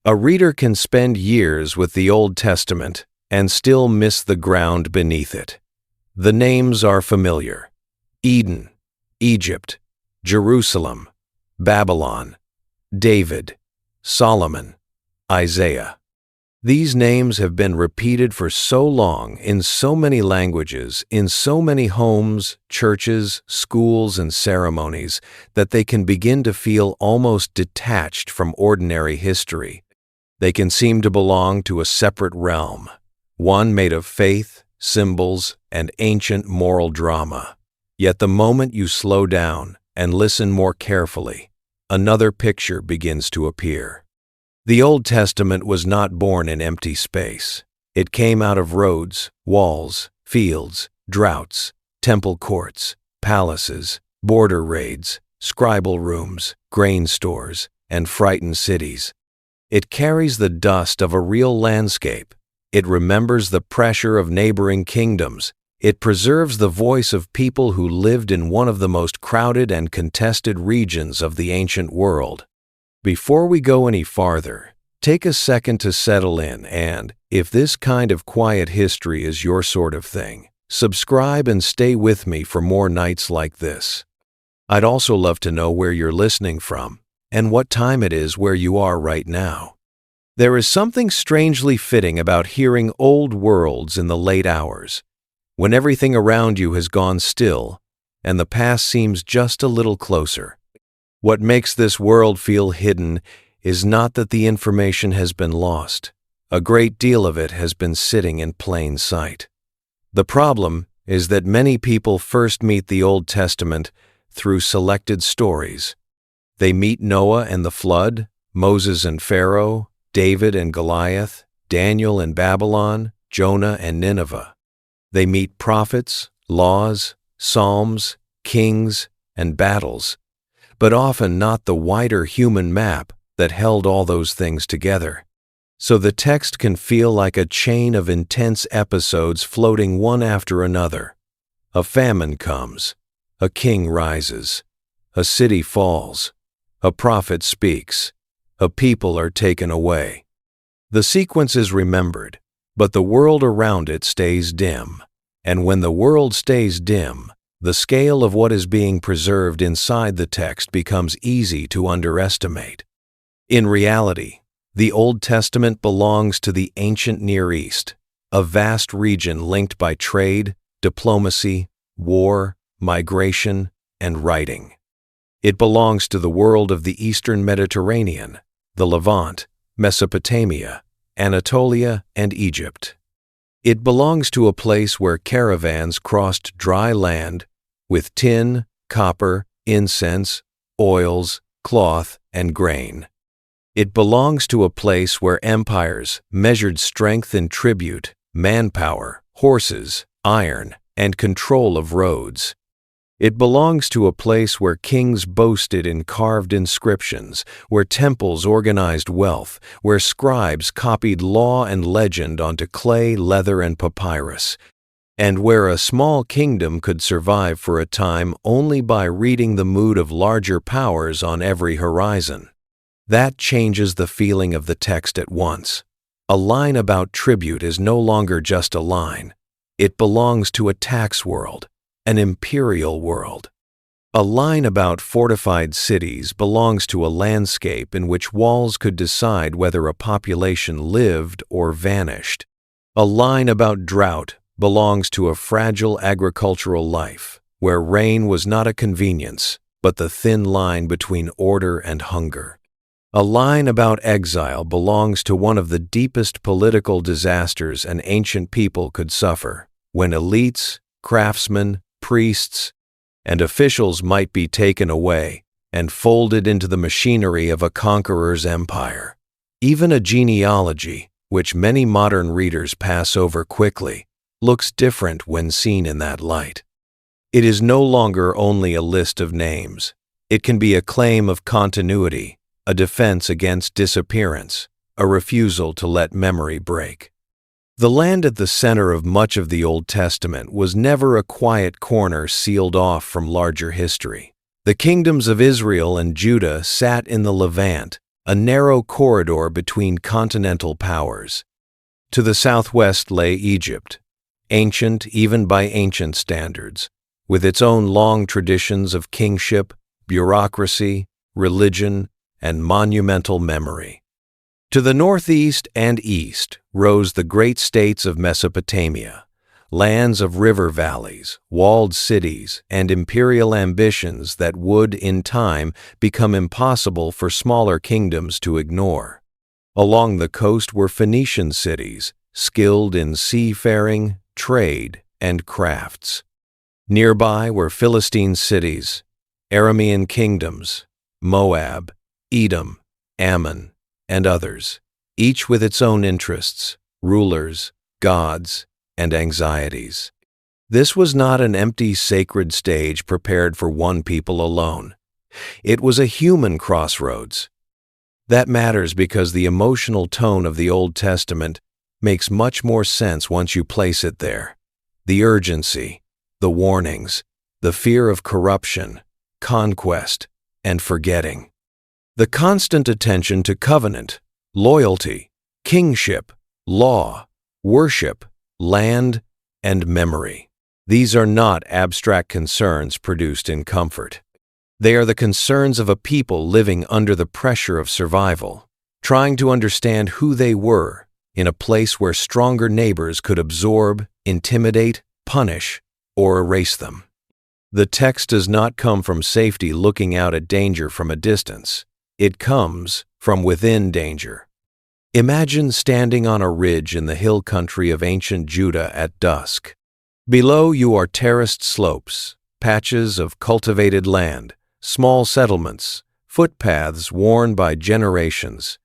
A reader can spend years with the Old Testament and still miss the ground beneath it. The names are familiar: Eden, Egypt, Jerusalem, Babylon, David, Solomon, Isaiah. These names have been repeated for so long in so many languages, in so many homes, churches, schools, and ceremonies that they can begin to feel almost detached from ordinary history. They can seem to belong to a separate realm, one made of faith, symbols, and ancient moral drama. Yet the moment you slow down and listen more carefully, another picture begins to appear. The Old Testament was not born in empty space. It came out of roads, walls, fields, droughts, temple courts, palaces, border raids, scribal rooms, grain stores, and frightened cities. It carries the dust of a real landscape. It remembers the pressure of neighboring kingdoms. It preserves the voice of people who lived in one of the most crowded and contested regions of the ancient world. Before we go any farther, take a second to settle in and, if this kind of quiet history is your sort of thing, subscribe and stay with me for more nights like this. I'd also love to know where you're listening from and what time it is where you are right now. There is something strangely fitting about hearing old worlds in the late hours, when everything around you has gone still and the past seems just a little closer. What makes this world feel hidden is not that the information has been lost. A great deal of it has been sitting in plain sight. The problem is that many people first meet the Old Testament through selected stories. They meet Noah and the flood, Moses and Pharaoh, David and Goliath, Daniel and Babylon, Jonah and Nineveh. They meet prophets, laws, psalms, kings, and battles, but often not the wider human map that held all those things together. So the text can feel like a chain of intense episodes floating one after another. A famine comes, a king rises, a city falls, a prophet speaks, a people are taken away. The sequence is remembered, but the world around it stays dim. And when the world stays dim, the scale of what is being preserved inside the text becomes easy to underestimate. In reality, the Old Testament belongs to the ancient Near East, a vast region linked by trade, diplomacy, war, migration, and writing. It belongs to the world of the Eastern Mediterranean, the Levant, Mesopotamia, Anatolia, and Egypt. It belongs to a place where caravans crossed dry land with tin, copper, incense, oils, cloth, and grain. It belongs to a place where empires measured strength in tribute, manpower, horses, iron, and control of roads. It belongs to a place where kings boasted in carved inscriptions, where temples organized wealth, where scribes copied law and legend onto clay, leather, and papyrus, and where a small kingdom could survive for a time only by reading the mood of larger powers on every horizon. That changes the feeling of the text at once. A line about tribute is no longer just a line. It belongs to a tax world, an imperial world. A line about fortified cities belongs to a landscape in which walls could decide whether a population lived or vanished. A line about drought belongs to a fragile agricultural life, where rain was not a convenience, but the thin line between order and hunger. A line about exile belongs to one of the deepest political disasters an ancient people could suffer, when elites, craftsmen, priests, and officials might be taken away and folded into the machinery of a conqueror's empire. Even a genealogy, which many modern readers pass over quickly, looks different when seen in that light. It is no longer only a list of names. It can be a claim of continuity, a defense against disappearance, a refusal to let memory break. The land at the center of much of the Old Testament was never a quiet corner sealed off from larger history. The kingdoms of Israel and Judah sat in the Levant, a narrow corridor between continental powers. To the southwest lay Egypt, ancient even by ancient standards, with its own long traditions of kingship, bureaucracy, religion, and monumental memory. To the northeast and east rose the great states of Mesopotamia, lands of river valleys, walled cities, and imperial ambitions that would, in time, become impossible for smaller kingdoms to ignore. Along the coast were Phoenician cities, skilled in seafaring, trade, and crafts. Nearby were Philistine cities, Aramean kingdoms, Moab, Edom, Ammon, and others, each with its own interests, rulers, gods, and anxieties. This was not an empty sacred stage prepared for one people alone. It was a human crossroads. That matters because the emotional tone of the Old Testament makes much more sense once you place it there. The urgency, the warnings, the fear of corruption, conquest, and forgetting. The constant attention to covenant, loyalty, kingship, law, worship, land, and memory. These are not abstract concerns produced in comfort. They are the concerns of a people living under the pressure of survival, trying to understand who they were in a place where stronger neighbors could absorb, intimidate, punish, or erase them. The text does not come from safety looking out at danger from a distance. It comes from within danger. Imagine standing on a ridge in the hill country of ancient Judah at dusk. Below you are terraced slopes, patches of cultivated land, small settlements, footpaths worn by generations,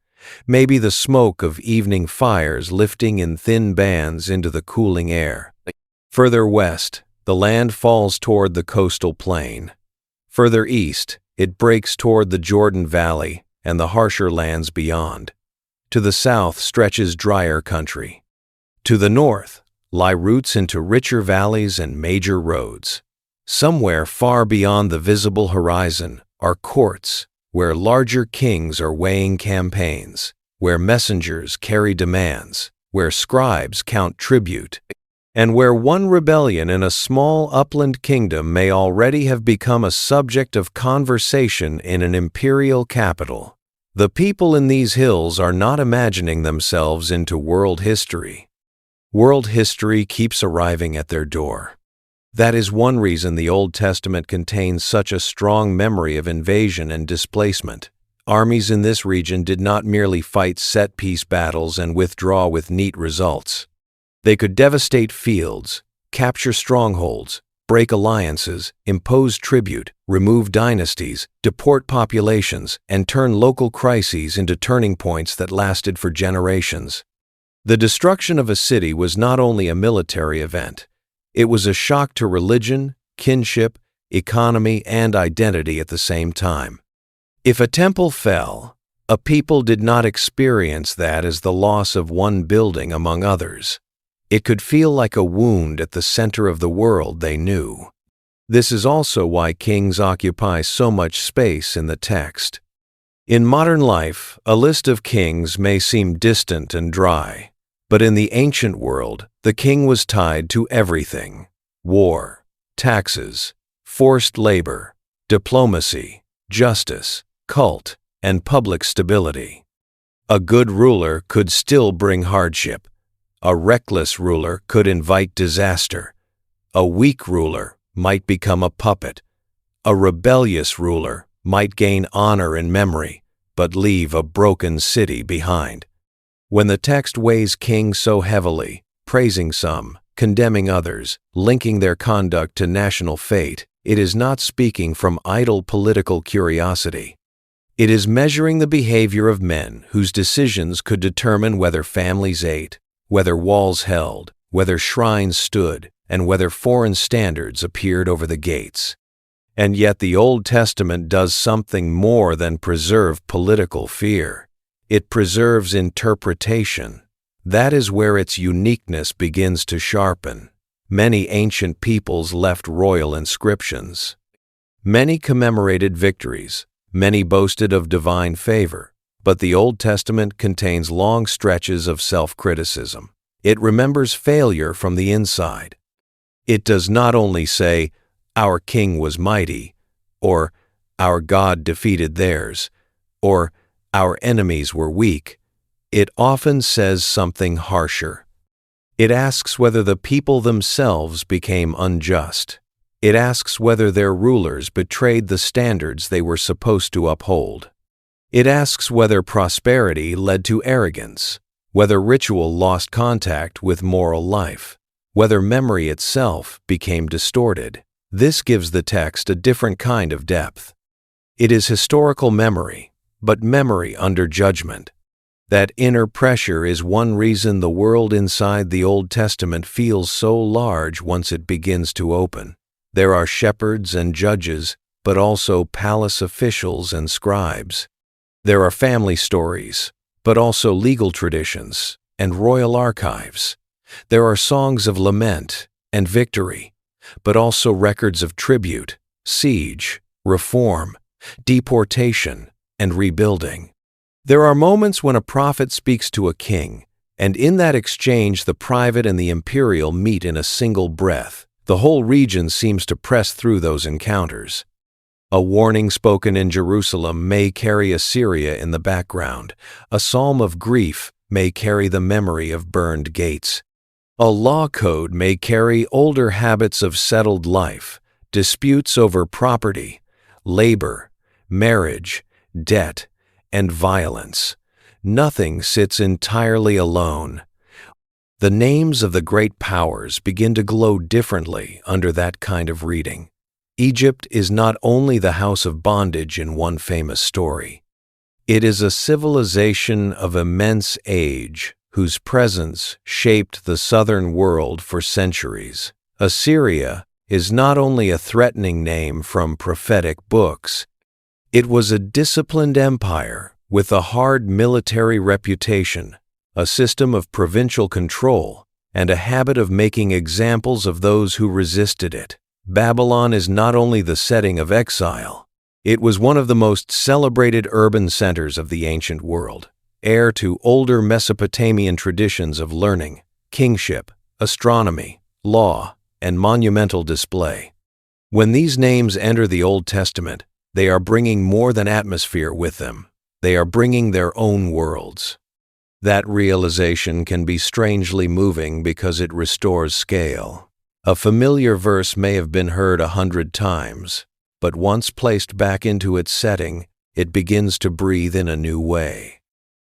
maybe the smoke of evening fires lifting in thin bands into the cooling air. Further west, the land falls toward the coastal plain. Further east, it breaks toward the Jordan Valley and the harsher lands beyond. To the south stretches drier country. To the north lie routes into richer valleys and major roads. Somewhere far beyond the visible horizon are courts where larger kings are weighing campaigns, where messengers carry demands, where scribes count tribute, and where one rebellion in a small upland kingdom may already have become a subject of conversation in an imperial capital. The people in these hills are not imagining themselves into world history. World history keeps arriving at their door. That is one reason the Old Testament contains such a strong memory of invasion and displacement. Armies in this region did not merely fight set-piece battles and withdraw with neat results. They could devastate fields, capture strongholds, break alliances, impose tribute, remove dynasties, deport populations, and turn local crises into turning points that lasted for generations. The destruction of a city was not only a military event. It was a shock to religion, kinship, economy, and identity at the same time. If a temple fell, a people did not experience that as the loss of one building among others. It could feel like a wound at the center of the world they knew. This is also why kings occupy so much space in the text. In modern life, a list of kings may seem distant and dry, but in the ancient world, the king was tied to everything: war, taxes, forced labor, diplomacy, justice, cult, and public stability. A good ruler could still bring hardship. A reckless ruler could invite disaster. A weak ruler might become a puppet. A rebellious ruler might gain honor and memory, but leave a broken city behind. When the text weighs kings so heavily, praising some, condemning others, linking their conduct to national fate, it is not speaking from idle political curiosity. It is measuring the behavior of men whose decisions could determine whether families ate, whether walls held, whether shrines stood, and whether foreign standards appeared over the gates. And yet the Old Testament does something more than preserve political fear. It preserves interpretation. That is where its uniqueness begins to sharpen. Many ancient peoples left royal inscriptions. Many commemorated victories. Many boasted of divine favor. But the Old Testament contains long stretches of self-criticism. It remembers failure from the inside. It does not only say, "Our king was mighty," or "Our God defeated theirs," or "Our enemies were weak." It often says something harsher. It asks whether the people themselves became unjust. It asks whether their rulers betrayed the standards they were supposed to uphold. It asks whether prosperity led to arrogance, whether ritual lost contact with moral life, whether memory itself became distorted. This gives the text a different kind of depth. It is historical memory, but memory under judgment. That inner pressure is one reason the world inside the Old Testament feels so large once it begins to open. There are shepherds and judges, but also palace officials and scribes. There are family stories, but also legal traditions and royal archives. There are songs of lament and victory, but also records of tribute, siege, reform, deportation, and rebuilding. There are moments when a prophet speaks to a king, and in that exchange the private and the imperial meet in a single breath. The whole region seems to press through those encounters. A warning spoken in Jerusalem may carry Assyria in the background. A psalm of grief may carry the memory of burned gates. A law code may carry older habits of settled life, disputes over property, labor, marriage, debt, and violence. Nothing sits entirely alone. The names of the great powers begin to glow differently under that kind of reading. Egypt is not only the house of bondage in one famous story. It is a civilization of immense age whose presence shaped the southern world for centuries. Assyria is not only a threatening name from prophetic books. It was a disciplined empire with a hard military reputation, a system of provincial control, and a habit of making examples of those who resisted it. Babylon is not only the setting of exile, it was one of the most celebrated urban centers of the ancient world, heir to older Mesopotamian traditions of learning, kingship, astronomy, law, and monumental display. When these names enter the Old Testament, they are bringing more than atmosphere with them. They are bringing their own worlds. That realization can be strangely moving because it restores scale. A familiar verse may have been heard 100 times, but once placed back into its setting, it begins to breathe in a new way.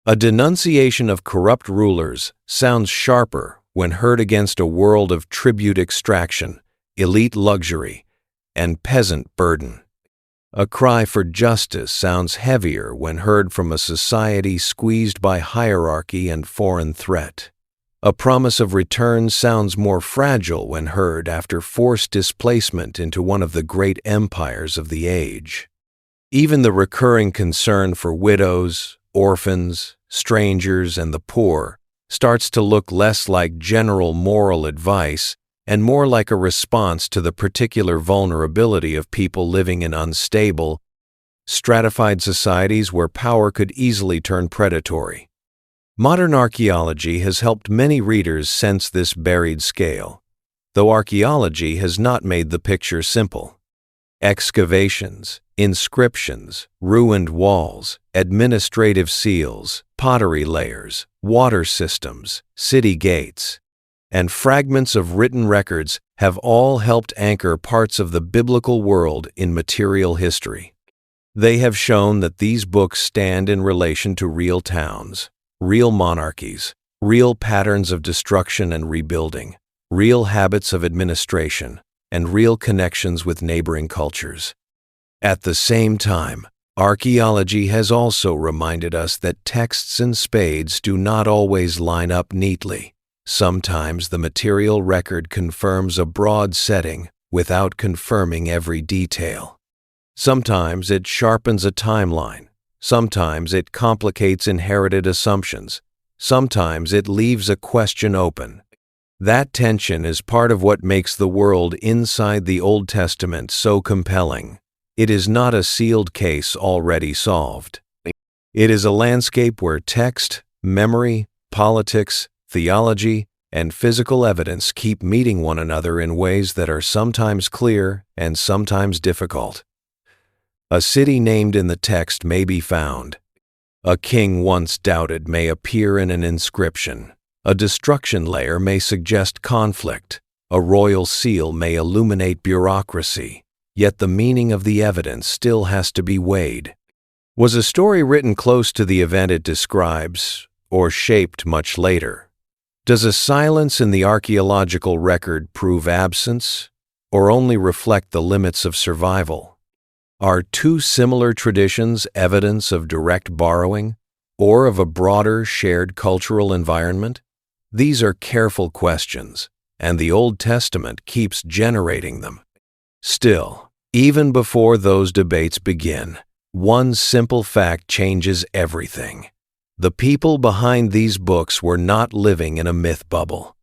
A denunciation of corrupt rulers sounds sharper when heard against a world of tribute extraction, elite luxury, and peasant burden. A cry for justice sounds heavier when heard from a society squeezed by hierarchy and foreign threat. A promise of return sounds more fragile when heard after forced displacement into one of the great empires of the age. Even the recurring concern for widows, orphans, strangers, and the poor starts to look less like general moral advice and more like a response to the particular vulnerability of people living in unstable, stratified societies where power could easily turn predatory. Modern archaeology has helped many readers sense this buried scale, though archaeology has not made the picture simple. Excavations, inscriptions, ruined walls, administrative seals, pottery layers, water systems, city gates, and fragments of written records have all helped anchor parts of the biblical world in material history. They have shown that these books stand in relation to real towns, real monarchies, real patterns of destruction and rebuilding, real habits of administration, and real connections with neighboring cultures. At the same time, archaeology has also reminded us that texts and spades do not always line up neatly. Sometimes the material record confirms a broad setting without confirming every detail. Sometimes it sharpens a timeline. Sometimes it complicates inherited assumptions. Sometimes it leaves a question open. That tension is part of what makes the world inside the Old Testament so compelling. It is not a sealed case already solved. It is a landscape where text, memory, politics, theology, and physical evidence keep meeting one another in ways that are sometimes clear and sometimes difficult. A city named in the text may be found. A king once doubted may appear in an inscription. A destruction layer may suggest conflict. A royal seal may illuminate bureaucracy. Yet the meaning of the evidence still has to be weighed. Was a story written close to the event it describes, or shaped much later? Does a silence in the archaeological record prove absence, or only reflect the limits of survival? Are two similar traditions evidence of direct borrowing, or of a broader shared cultural environment? These are careful questions, and the Old Testament keeps generating them. Still, even before those debates begin, one simple fact changes everything. The people behind these books were not living in a myth bubble.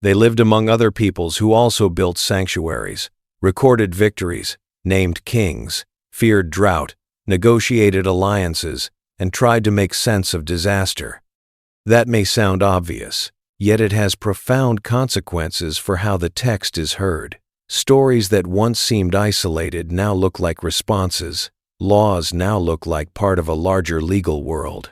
They lived among other peoples who also built sanctuaries, recorded victories, named kings, feared drought, negotiated alliances, and tried to make sense of disaster. That may sound obvious, yet it has profound consequences for how the text is heard. Stories that once seemed isolated now look like responses. Laws now look like part of a larger legal world.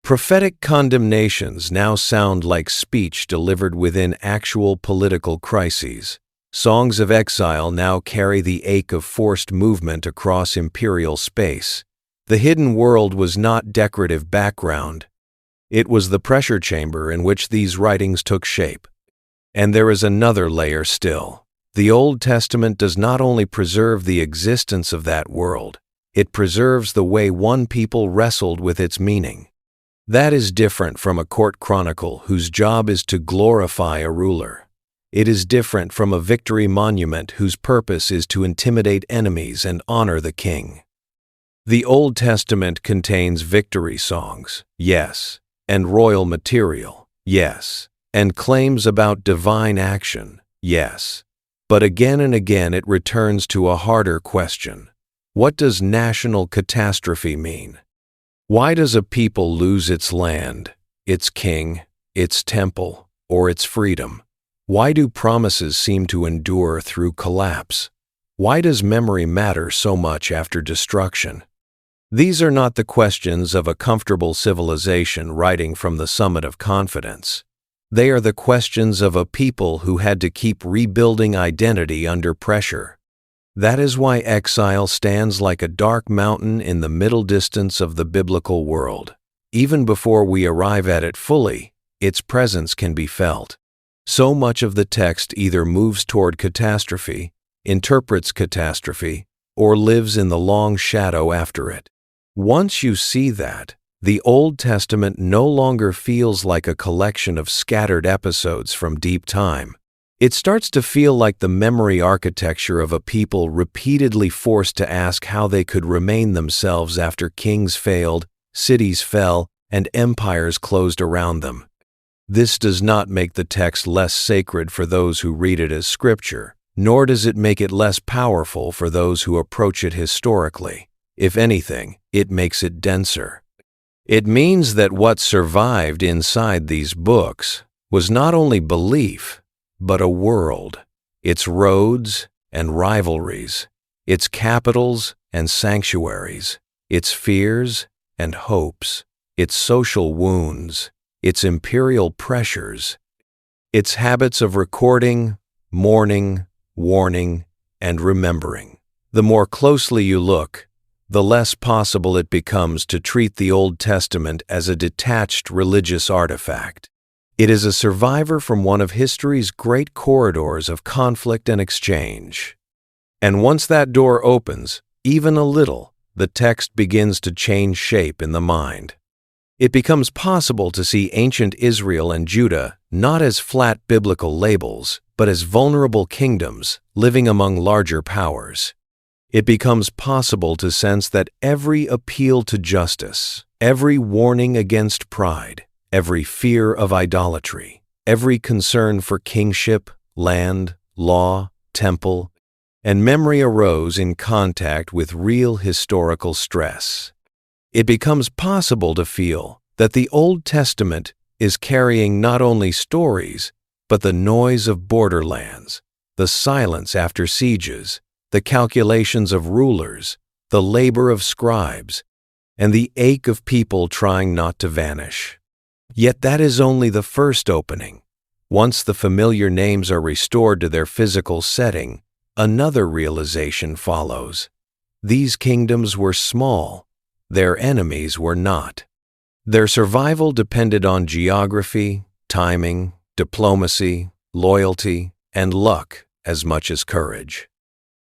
Prophetic condemnations now sound like speech delivered within actual political crises. Songs of exile now carry the ache of forced movement across imperial space. The hidden world was not decorative background. It was the pressure chamber in which these writings took shape. And there is another layer still. The Old Testament does not only preserve the existence of that world, it preserves the way one people wrestled with its meaning. That is different from a court chronicle whose job is to glorify a ruler. It is different from a victory monument whose purpose is to intimidate enemies and honor the king. The Old Testament contains victory songs, yes, and royal material, yes, and claims about divine action, yes. But again and again it returns to a harder question. What does national catastrophe mean? Why does a people lose its land, its king, its temple, or its freedom? Why do promises seem to endure through collapse? Why does memory matter so much after destruction? These are not the questions of a comfortable civilization writing from the summit of confidence. They are the questions of a people who had to keep rebuilding identity under pressure. That is why exile stands like a dark mountain in the middle distance of the biblical world. Even before we arrive at it fully, its presence can be felt. So much of the text either moves toward catastrophe, interprets catastrophe, or lives in the long shadow after it. Once you see that, the Old Testament no longer feels like a collection of scattered episodes from deep time. It starts to feel like the memory architecture of a people repeatedly forced to ask how they could remain themselves after kings failed, cities fell, and empires closed around them. This does not make the text less sacred for those who read it as scripture, nor does it make it less powerful for those who approach it historically. If anything, it makes it denser. It means that what survived inside these books was not only belief, but a world, its roads and rivalries, its capitals and sanctuaries, its fears and hopes, its social wounds, its imperial pressures, its habits of recording, mourning, warning, and remembering. The more closely you look, the less possible it becomes to treat the Old Testament as a detached religious artifact. It is a survivor from one of history's great corridors of conflict and exchange. And once that door opens, even a little, the text begins to change shape in the mind. It becomes possible to see ancient Israel and Judah not as flat biblical labels, but as vulnerable kingdoms living among larger powers. It becomes possible to sense that every appeal to justice, every warning against pride, every fear of idolatry, every concern for kingship, land, law, temple, and memory arose in contact with real historical stress. It becomes possible to feel that the Old Testament is carrying not only stories, but the noise of borderlands, the silence after sieges, the calculations of rulers, the labor of scribes, and the ache of people trying not to vanish. Yet that is only the first opening. Once the familiar names are restored to their physical setting, another realization follows. These kingdoms were small, their enemies were not. Their survival depended on geography, timing, diplomacy, loyalty, and luck as much as courage.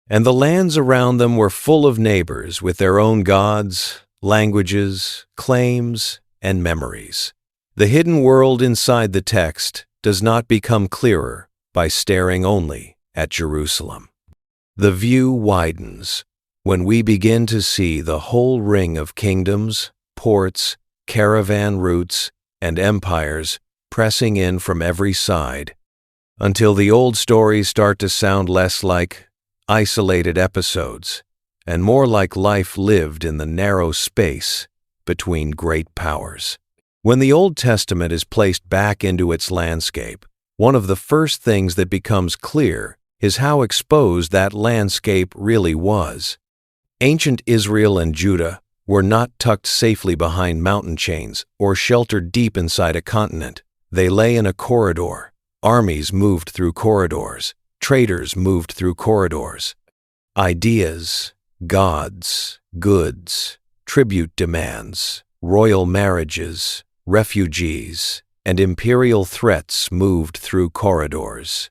And the lands around them were full of neighbors with their own gods, languages, claims, and memories. The hidden world inside the text does not become clearer by staring only at Jerusalem. The view widens when we begin to see the whole ring of kingdoms, ports, caravan routes, and empires pressing in from every side, until the old stories start to sound less like isolated episodes and more like life lived in the narrow space between great powers. When the Old Testament is placed back into its landscape, one of the first things that becomes clear is how exposed that landscape really was. Ancient Israel and Judah were not tucked safely behind mountain chains or sheltered deep inside a continent. They lay in a corridor. Armies moved through corridors. Traders moved through corridors. Ideas, gods, goods, tribute demands, royal marriages, refugees, and imperial threats moved through corridors.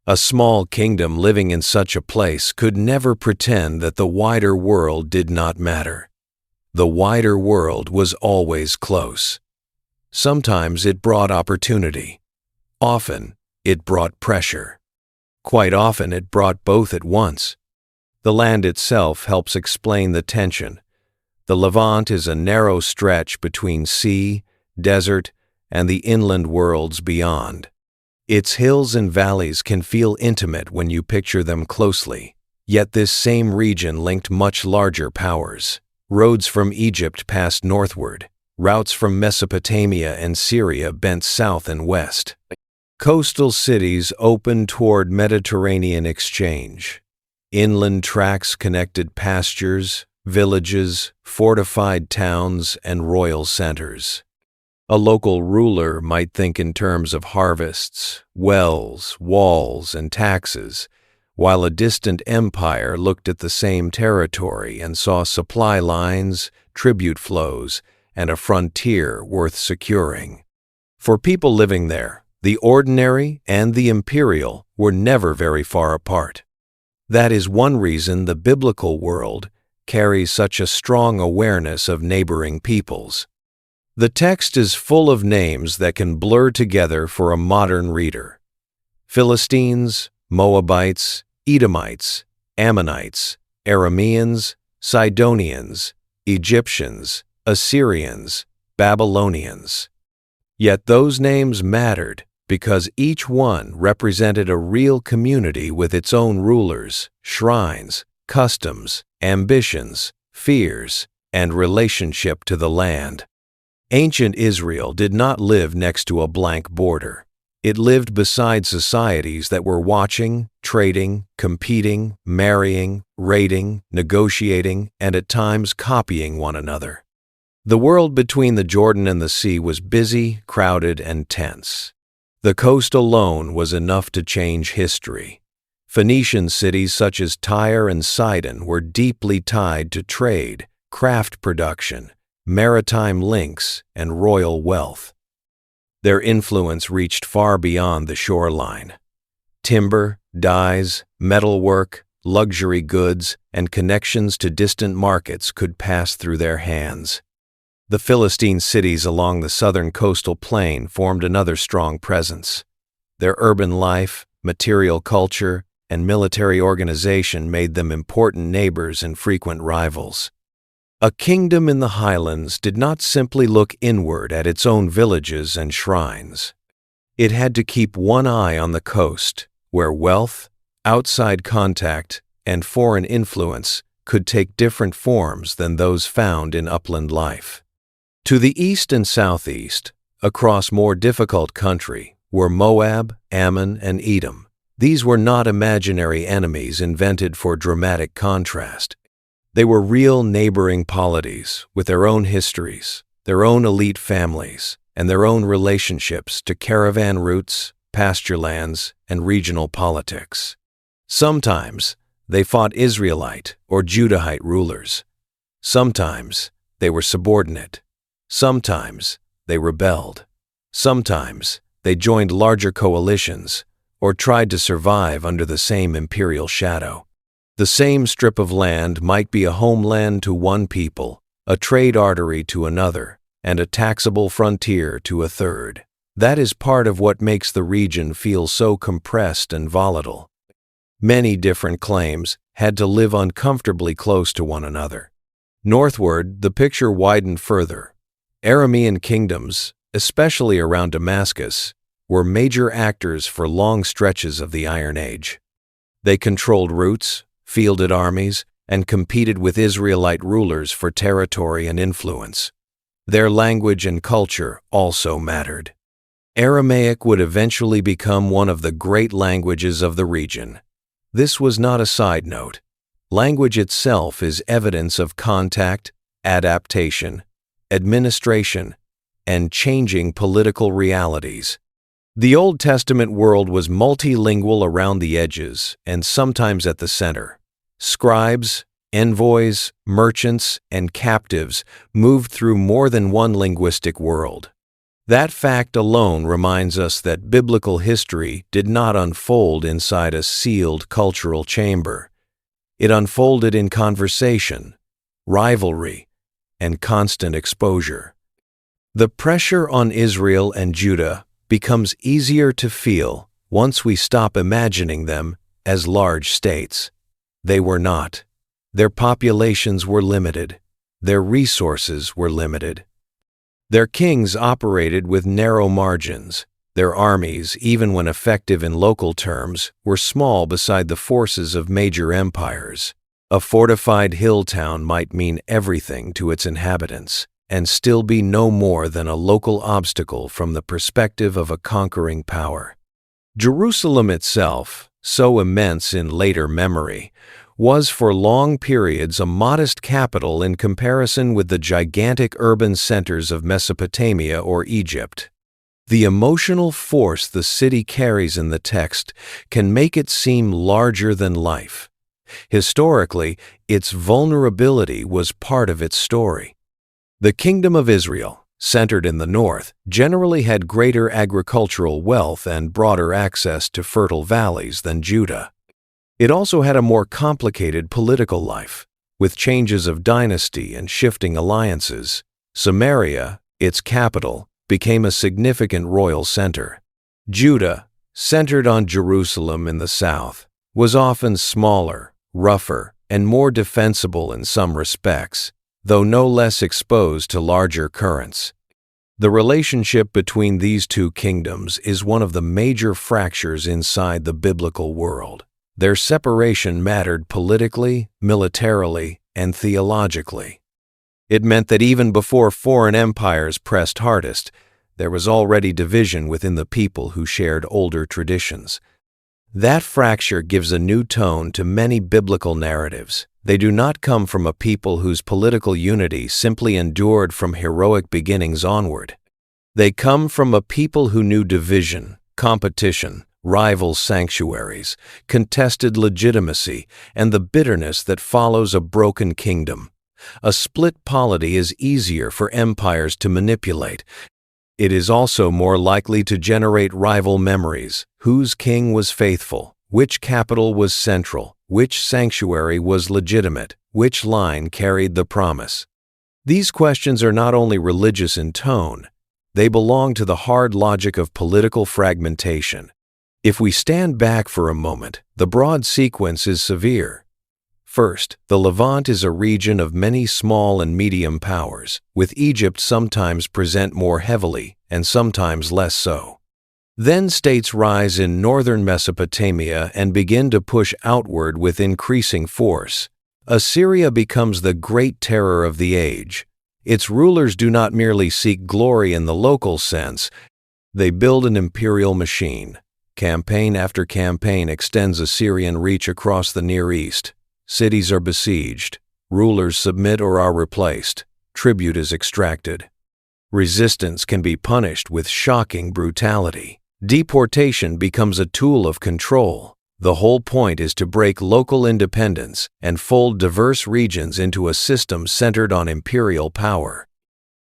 A small kingdom living in such a place could never pretend that the wider world did not matter. The wider world was always close. Sometimes it brought opportunity. Often, it brought pressure. Quite often, it brought both at once. The land itself helps explain the tension. The Levant is a narrow stretch between sea, desert, and the inland worlds beyond. Its hills and valleys can feel intimate when you picture them closely, yet this same region linked much larger powers. Roads from Egypt passed northward, routes from Mesopotamia and Syria bent south and west. Coastal cities opened toward Mediterranean exchange. Inland tracts connected pastures, villages, fortified towns, and royal centers. A local ruler might think in terms of harvests, wells, walls, and taxes, while a distant empire looked at the same territory and saw supply lines, tribute flows, and a frontier worth securing. For people living there, the ordinary and the imperial were never very far apart. That is one reason the biblical world carries such a strong awareness of neighboring peoples. The text is full of names that can blur together for a modern reader. Philistines, Moabites, Edomites, Ammonites, Arameans, Sidonians, Egyptians, Assyrians, Babylonians. Yet those names mattered because each one represented a real community with its own rulers, shrines, customs, ambitions, fears, and relationship to the land. Ancient Israel did not live next to a blank border. It lived beside societies that were watching, trading, competing, marrying, raiding, negotiating, and at times copying one another. The world between the Jordan and the sea was busy, crowded, and tense. The coast alone was enough to change history. Phoenician cities such as Tyre and Sidon were deeply tied to trade, craft production, maritime links, and royal wealth. Their influence reached far beyond the shoreline. Timber, dyes, metalwork, luxury goods, and connections to distant markets could pass through their hands. The Philistine cities along the southern coastal plain formed another strong presence. Their urban life, material culture, and military organization made them important neighbors and frequent rivals. A kingdom in the highlands did not simply look inward at its own villages and shrines. It had to keep one eye on the coast, where wealth, outside contact, and foreign influence could take different forms than those found in upland life. To the east and southeast, across more difficult country, were Moab, Ammon, and Edom. These were not imaginary enemies invented for dramatic contrast. They were real neighboring polities with their own histories, their own elite families, and their own relationships to caravan routes, pasture lands, and regional politics. Sometimes they fought Israelite or Judahite rulers. Sometimes they were subordinate. Sometimes they rebelled. Sometimes they joined larger coalitions or tried to survive under the same imperial shadow. The same strip of land might be a homeland to one people, a trade artery to another, and a taxable frontier to a third. That is part of what makes the region feel so compressed and volatile. Many different claims had to live uncomfortably close to one another. Northward, the picture widened further. Aramean kingdoms, especially around Damascus, were major actors for long stretches of the Iron Age. They controlled routes, fielded armies, and competed with Israelite rulers for territory and influence. Their language and culture also mattered. Aramaic would eventually become one of the great languages of the region. This was not a side note. Language itself is evidence of contact, adaptation, administration, and changing political realities. The Old Testament world was multilingual around the edges and sometimes at the center. Scribes, envoys, merchants, and captives moved through more than one linguistic world. That fact alone reminds us that biblical history did not unfold inside a sealed cultural chamber. It unfolded in conversation, rivalry, and constant exposure. The pressure on Israel and Judah becomes easier to feel once we stop imagining them as large states. They were not. Their populations were limited. Their resources were limited. Their kings operated with narrow margins. Their armies, even when effective in local terms, were small beside the forces of major empires. A fortified hill town might mean everything to its inhabitants, and still be no more than a local obstacle from the perspective of a conquering power. Jerusalem itself, so immense in later memory, was for long periods a modest capital in comparison with the gigantic urban centers of Mesopotamia or Egypt. The emotional force the city carries in the text can make it seem larger than life. Historically, its vulnerability was part of its story. The Kingdom of Israel, centered in the north, generally had greater agricultural wealth and broader access to fertile valleys than Judah. It also had a more complicated political life, with changes of dynasty and shifting alliances. Samaria, its capital, became a significant royal center. Judah, centered on Jerusalem in the south, was often smaller, rougher, and more defensible in some respects, though no less exposed to larger currents. The relationship between these two kingdoms is one of the major fractures inside the biblical world. Their separation mattered politically, militarily, and theologically. It meant that even before foreign empires pressed hardest, there was already division within the people who shared older traditions. That fracture gives a new tone to many biblical narratives. They do not come from a people whose political unity simply endured from heroic beginnings onward. They come from a people who knew division, competition, rival sanctuaries, contested legitimacy, and the bitterness that follows a broken kingdom. A split polity is easier for empires to manipulate. It is also more likely to generate rival memories. Whose king was faithful? Which capital was central? Which sanctuary was legitimate? Which line carried the promise? These questions are not only religious in tone, they belong to the hard logic of political fragmentation. If we stand back for a moment, the broad sequence is severe. First, the Levant is a region of many small and medium powers, with Egypt sometimes present more heavily and sometimes less so. Then states rise in northern Mesopotamia and begin to push outward with increasing force. Assyria becomes the great terror of the age. Its rulers do not merely seek glory in the local sense, they build an imperial machine. Campaign after campaign extends Assyrian reach across the Near East. Cities are besieged, rulers submit or are replaced, tribute is extracted. Resistance can be punished with shocking brutality. Deportation becomes a tool of control. The whole point is to break local independence and fold diverse regions into a system centered on imperial power.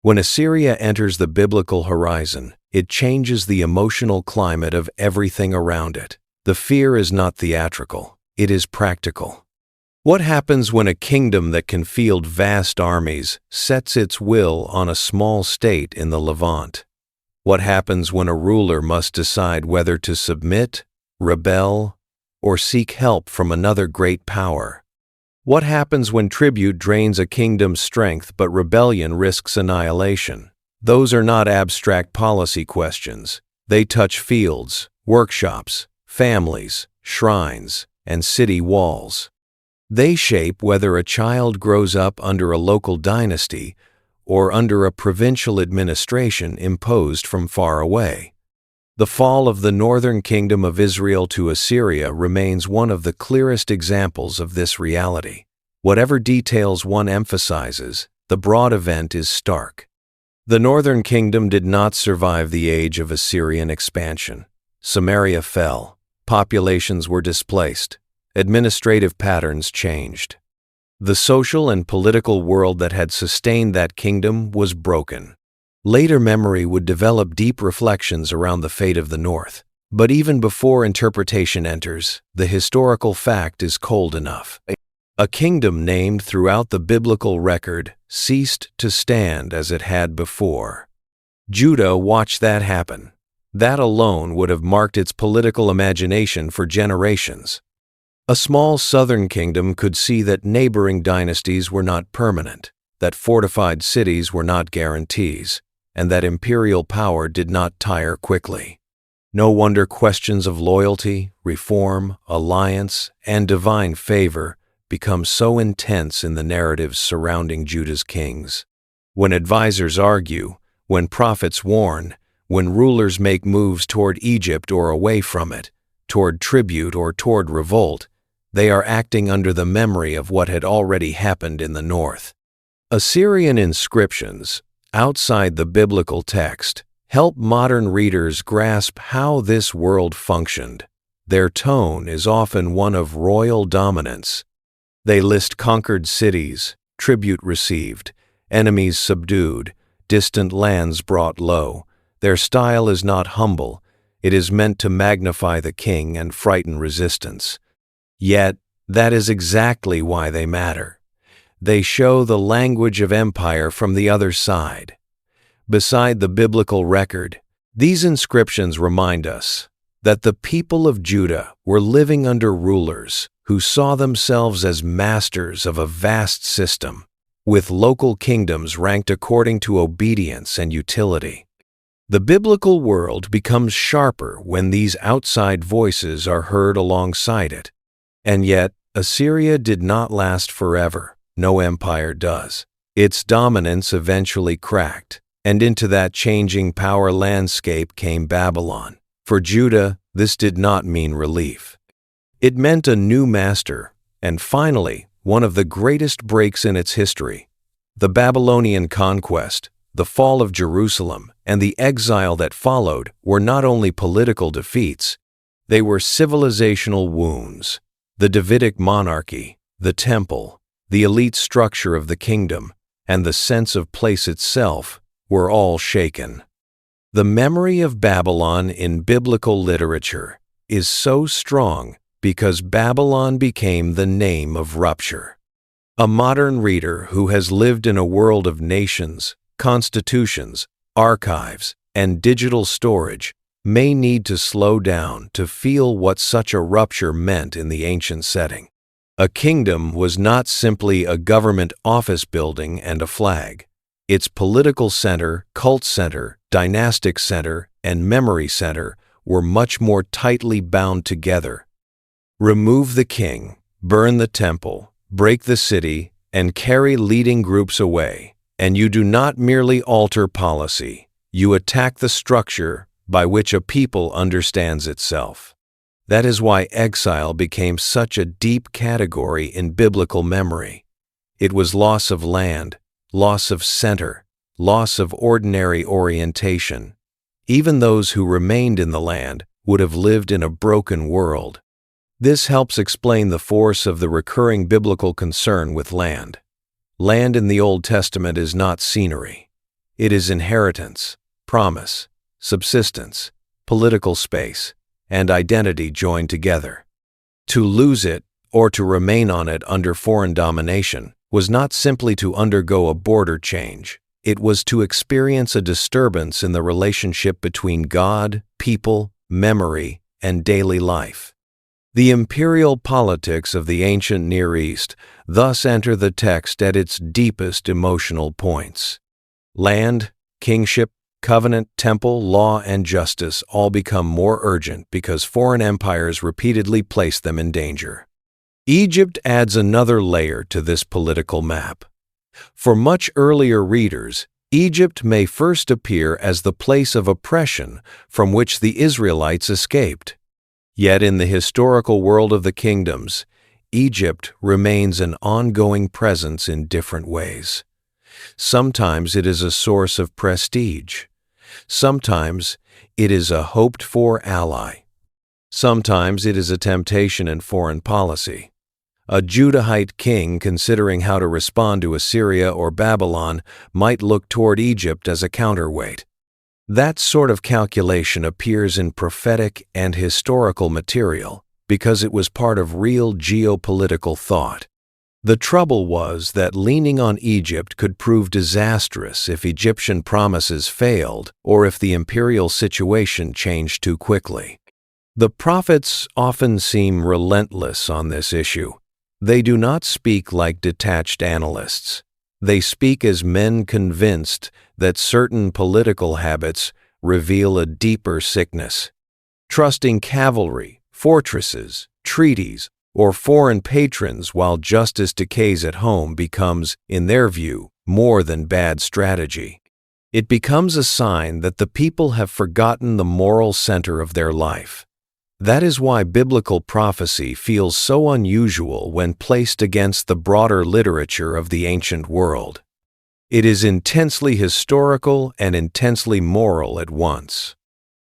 When Assyria enters the biblical horizon, it changes the emotional climate of everything around it. The fear is not theatrical, it is practical. What happens when a kingdom that can field vast armies sets its will on a small state in the Levant? What happens when a ruler must decide whether to submit, rebel, or seek help from another great power? What happens when tribute drains a kingdom's strength but rebellion risks annihilation? Those are not abstract policy questions. They touch fields, workshops, families, shrines, and city walls. They shape whether a child grows up under a local dynasty or under a provincial administration imposed from far away. The fall of the northern kingdom of Israel to Assyria remains one of the clearest examples of this reality. Whatever details one emphasizes, the broad event is stark. The northern kingdom did not survive the age of Assyrian expansion. Samaria fell, populations were displaced, administrative patterns changed. The social and political world that had sustained that kingdom was broken. Later memory would develop deep reflections around the fate of the North. But even before interpretation enters, the historical fact is cold enough. A kingdom named throughout the biblical record ceased to stand as it had before. Judah watched that happen. That alone would have marked its political imagination for generations. A small southern kingdom could see that neighboring dynasties were not permanent, that fortified cities were not guarantees, and that imperial power did not tire quickly. No wonder questions of loyalty, reform, alliance, and divine favor become so intense in the narratives surrounding Judah's kings. When advisors argue, when prophets warn, when rulers make moves toward Egypt or away from it, toward tribute or toward revolt, they are acting under the memory of what had already happened in the north. Assyrian inscriptions, outside the biblical text, help modern readers grasp how this world functioned. Their tone is often one of royal dominance. They list conquered cities, tribute received, enemies subdued, distant lands brought low. Their style is not humble, it is meant to magnify the king and frighten resistance. Yet, that is exactly why they matter. They show the language of empire from the other side. Beside the biblical record, these inscriptions remind us that the people of Judah were living under rulers who saw themselves as masters of a vast system, with local kingdoms ranked according to obedience and utility. The biblical world becomes sharper when these outside voices are heard alongside it. And yet, Assyria did not last forever. No empire does. Its dominance eventually cracked, and into that changing power landscape came Babylon. For Judah, this did not mean relief. It meant a new master, and finally, one of the greatest breaks in its history. The Babylonian conquest, the fall of Jerusalem, and the exile that followed were not only political defeats, they were civilizational wounds. The Davidic monarchy, the temple, the elite structure of the kingdom, and the sense of place itself were all shaken. The memory of Babylon in biblical literature is so strong because Babylon became the name of rupture. A modern reader who has lived in a world of nations, constitutions, archives, and digital storage may need to slow down to feel what such a rupture meant in the ancient setting. A kingdom was not simply a government office building and a flag. Its political center, cult center, dynastic center, and memory center were much more tightly bound together. Remove the king, burn the temple, break the city, and carry leading groups away. And you do not merely alter policy, you attack the structure by which a people understands itself. That is why exile became such a deep category in biblical memory. It was loss of land, loss of center, loss of ordinary orientation. Even those who remained in the land would have lived in a broken world. This helps explain the force of the recurring biblical concern with land. Land in the Old Testament is not scenery. It is inheritance, promise, subsistence, political space, and identity joined together. To lose it, or to remain on it under foreign domination, was not simply to undergo a border change. It was to experience a disturbance in the relationship between God, people, memory, and daily life. The imperial politics of the ancient Near East thus enter the text at its deepest emotional points. Land, kingship, covenant, temple, law, and justice all become more urgent because foreign empires repeatedly place them in danger. Egypt adds another layer to this political map. For much earlier readers, Egypt may first appear as the place of oppression from which the Israelites escaped. Yet in the historical world of the kingdoms, Egypt remains an ongoing presence in different ways. Sometimes it is a source of prestige. Sometimes it is a hoped-for ally. Sometimes it is a temptation in foreign policy. A Judahite king considering how to respond to Assyria or Babylon might look toward Egypt as a counterweight. That sort of calculation appears in prophetic and historical material because it was part of real geopolitical thought. The trouble was that leaning on Egypt could prove disastrous if Egyptian promises failed or if the imperial situation changed too quickly. The prophets often seem relentless on this issue. They do not speak like detached analysts. They speak as men convinced that certain political habits reveal a deeper sickness. Trusting cavalry, fortresses, treaties, or foreign patrons while justice decays at home becomes, in their view, more than bad strategy. It becomes a sign that the people have forgotten the moral center of their life. That is why biblical prophecy feels so unusual when placed against the broader literature of the ancient world. It is intensely historical and intensely moral at once.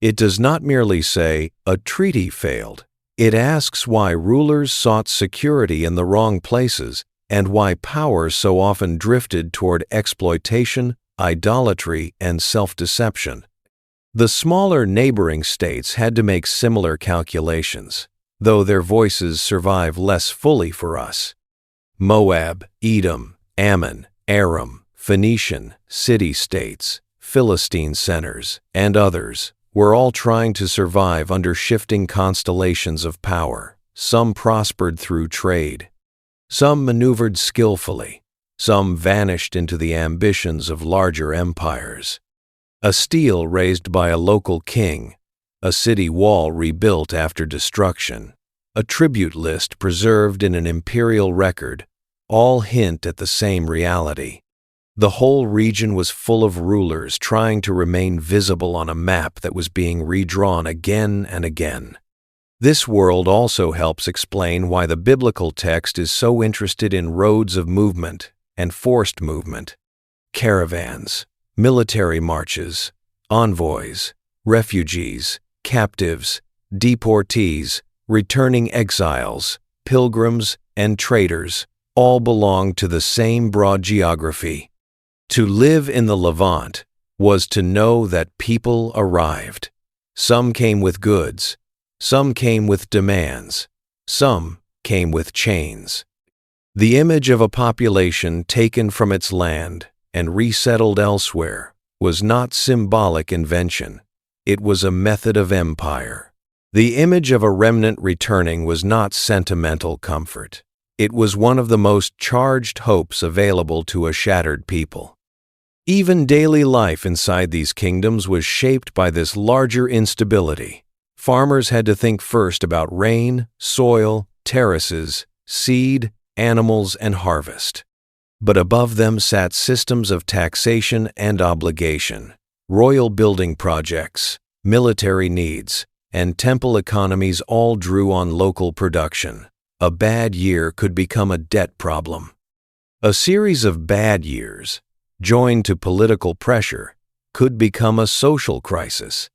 It does not merely say, "A treaty failed." It asks why rulers sought security in the wrong places and why power so often drifted toward exploitation, idolatry, and self-deception. The smaller neighboring states had to make similar calculations, though their voices survive less fully for us. Moab, Edom, Ammon, Aram, Phoenician, city-states, Philistine centers, and others were all trying to survive under shifting constellations of power. Some prospered through trade. Some maneuvered skillfully. Some vanished into the ambitions of larger empires. A stele raised by a local king, a city wall rebuilt after destruction, a tribute list preserved in an imperial record, all hint at the same reality. The whole region was full of rulers trying to remain visible on a map that was being redrawn again and again. This world also helps explain why the biblical text is so interested in roads of movement and forced movement, caravans, military marches, envoys, refugees, captives, deportees, returning exiles, pilgrims, and traders all belong to the same broad geography. To live in the Levant was to know that people arrived. Some came with goods, some came with demands, some came with chains. The image of a population taken from its land and resettled elsewhere was not symbolic invention. It was a method of empire. The image of a remnant returning was not sentimental comfort. It was one of the most charged hopes available to a shattered people. Even daily life inside these kingdoms was shaped by this larger instability. Farmers had to think first about rain, soil, terraces, seed, animals, and harvest. But above them sat systems of taxation and obligation, royal building projects, military needs, and temple economies all drew on local production. A bad year could become a debt problem. A series of bad years, joined to political pressure, could become a social crisis.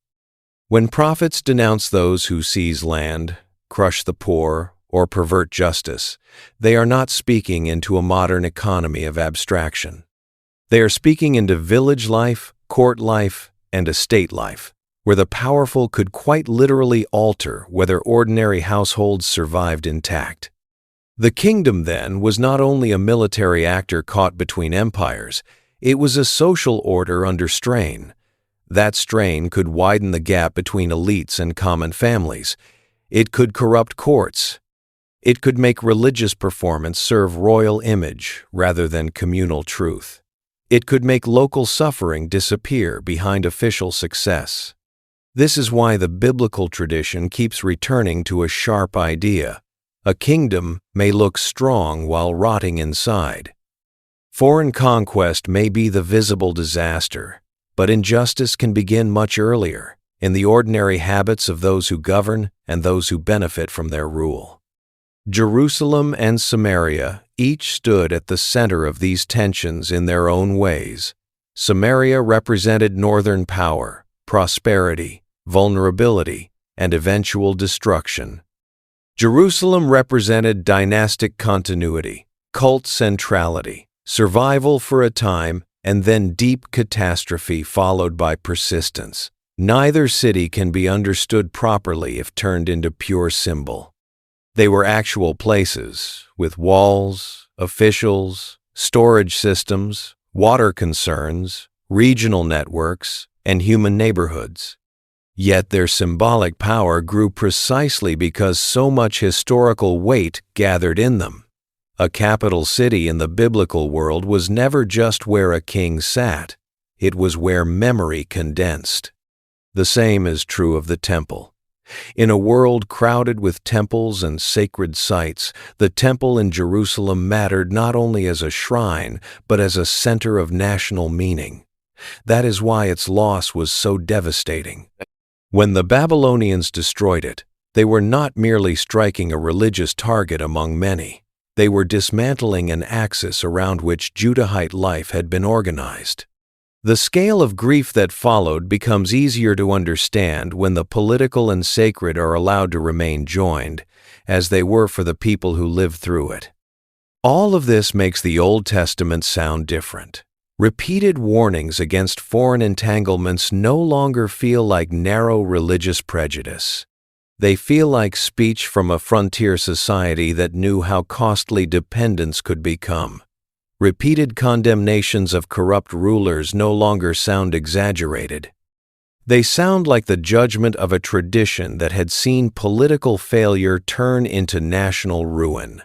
When prophets denounce those who seize land, crush the poor, or pervert justice, they are not speaking into a modern economy of abstraction. They are speaking into village life, court life, and estate life, where the powerful could quite literally alter whether ordinary households survived intact. The kingdom, then, was not only a military actor caught between empires, it was a social order under strain. That strain could widen the gap between elites and common families. It could corrupt courts. It could make religious performance serve royal image rather than communal truth. It could make local suffering disappear behind official success. This is why the biblical tradition keeps returning to a sharp idea. A kingdom may look strong while rotting inside. Foreign conquest may be the visible disaster, but injustice can begin much earlier, in the ordinary habits of those who govern and those who benefit from their rule. Jerusalem and Samaria each stood at the center of these tensions in their own ways. Samaria represented northern power, prosperity, vulnerability, and eventual destruction. Jerusalem represented dynastic continuity, cult centrality, survival for a time, and then deep catastrophe followed by persistence. Neither city can be understood properly if turned into pure symbol. They were actual places, with walls, officials, storage systems, water concerns, regional networks, and human neighborhoods. Yet their symbolic power grew precisely because so much historical weight gathered in them. A capital city in the biblical world was never just where a king sat, it was where memory condensed. The same is true of the temple. In a world crowded with temples and sacred sites, the temple in Jerusalem mattered not only as a shrine, but as a center of national meaning. That is why its loss was so devastating. When the Babylonians destroyed it, they were not merely striking a religious target among many. They were dismantling an axis around which Judahite life had been organized. The scale of grief that followed becomes easier to understand when the political and sacred are allowed to remain joined, as they were for the people who lived through it. All of this makes the Old Testament sound different. Repeated warnings against foreign entanglements no longer feel like narrow religious prejudice. They feel like speech from a frontier society that knew how costly dependence could become. Repeated condemnations of corrupt rulers no longer sound exaggerated. They sound like the judgment of a tradition that had seen political failure turn into national ruin.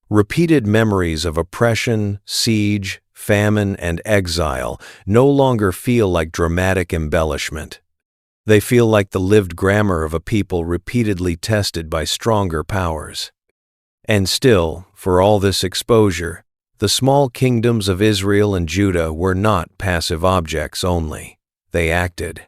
Repeated memories of oppression, siege, famine, and exile no longer feel like dramatic embellishment. They feel like the lived grammar of a people repeatedly tested by stronger powers. And still, for all this exposure, the small kingdoms of Israel and Judah were not passive objects only. They acted.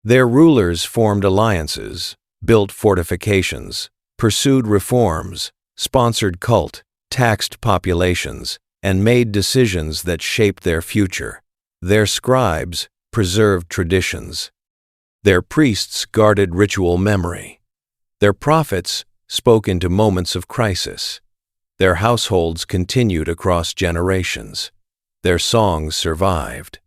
Their rulers formed alliances, built fortifications, pursued reforms, sponsored cult, taxed populations, and made decisions that shaped their future. Their scribes preserved traditions. Their priests guarded ritual memory. Their prophets spoke into moments of crisis. Their households continued across generations. Their songs survived.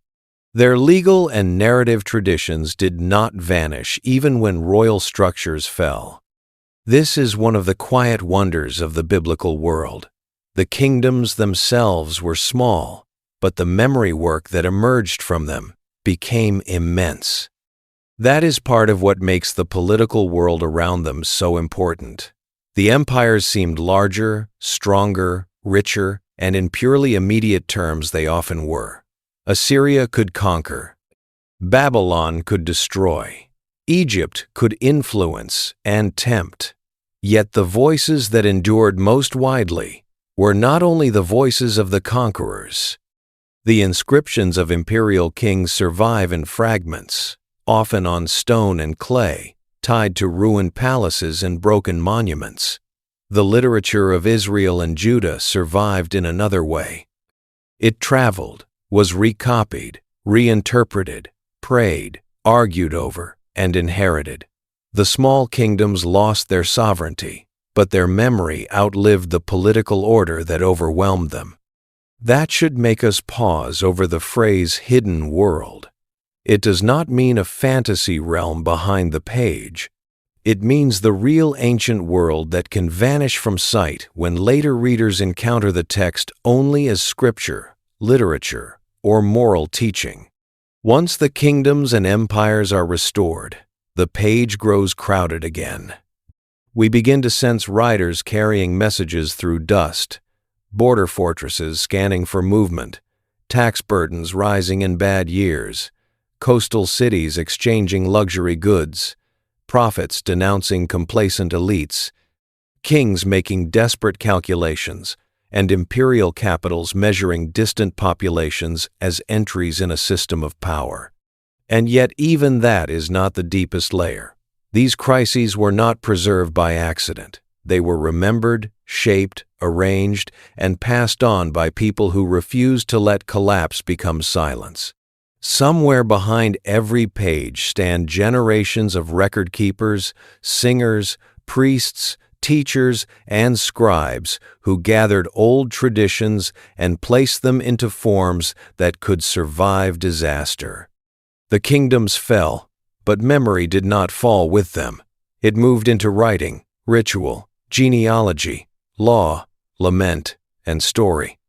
Their legal and narrative traditions did not vanish even when royal structures fell. This is one of the quiet wonders of the biblical world. The kingdoms themselves were small, but the memory work that emerged from them became immense. That is part of what makes the political world around them so important. The empires seemed larger, stronger, richer, and in purely immediate terms they often were. Assyria could conquer. Babylon could destroy. Egypt could influence and tempt. Yet the voices that endured most widely were not only the voices of the conquerors. The inscriptions of imperial kings survive in fragments, often on stone and clay, tied to ruined palaces and broken monuments. The literature of Israel and Judah survived in another way. It traveled, was recopied, reinterpreted, prayed, argued over, and inherited. The small kingdoms lost their sovereignty, but their memory outlived the political order that overwhelmed them. That should make us pause over the phrase hidden world. It does not mean a fantasy realm behind the page. It means the real ancient world that can vanish from sight when later readers encounter the text only as scripture, literature, or moral teaching. Once the kingdoms and empires are restored, the page grows crowded again. We begin to sense riders carrying messages through dust, border fortresses scanning for movement, tax burdens rising in bad years, coastal cities exchanging luxury goods, prophets denouncing complacent elites, kings making desperate calculations, and imperial capitals measuring distant populations as entries in a system of power. And yet even that is not the deepest layer. These crises were not preserved by accident. They were remembered, shaped, arranged, and passed on by people who refused to let collapse become silence. Somewhere behind every page stand generations of record keepers, singers, priests, teachers, and scribes who gathered old traditions and placed them into forms that could survive disaster. The kingdoms fell, but memory did not fall with them. It moved into writing, ritual, genealogy, law, lament, and story.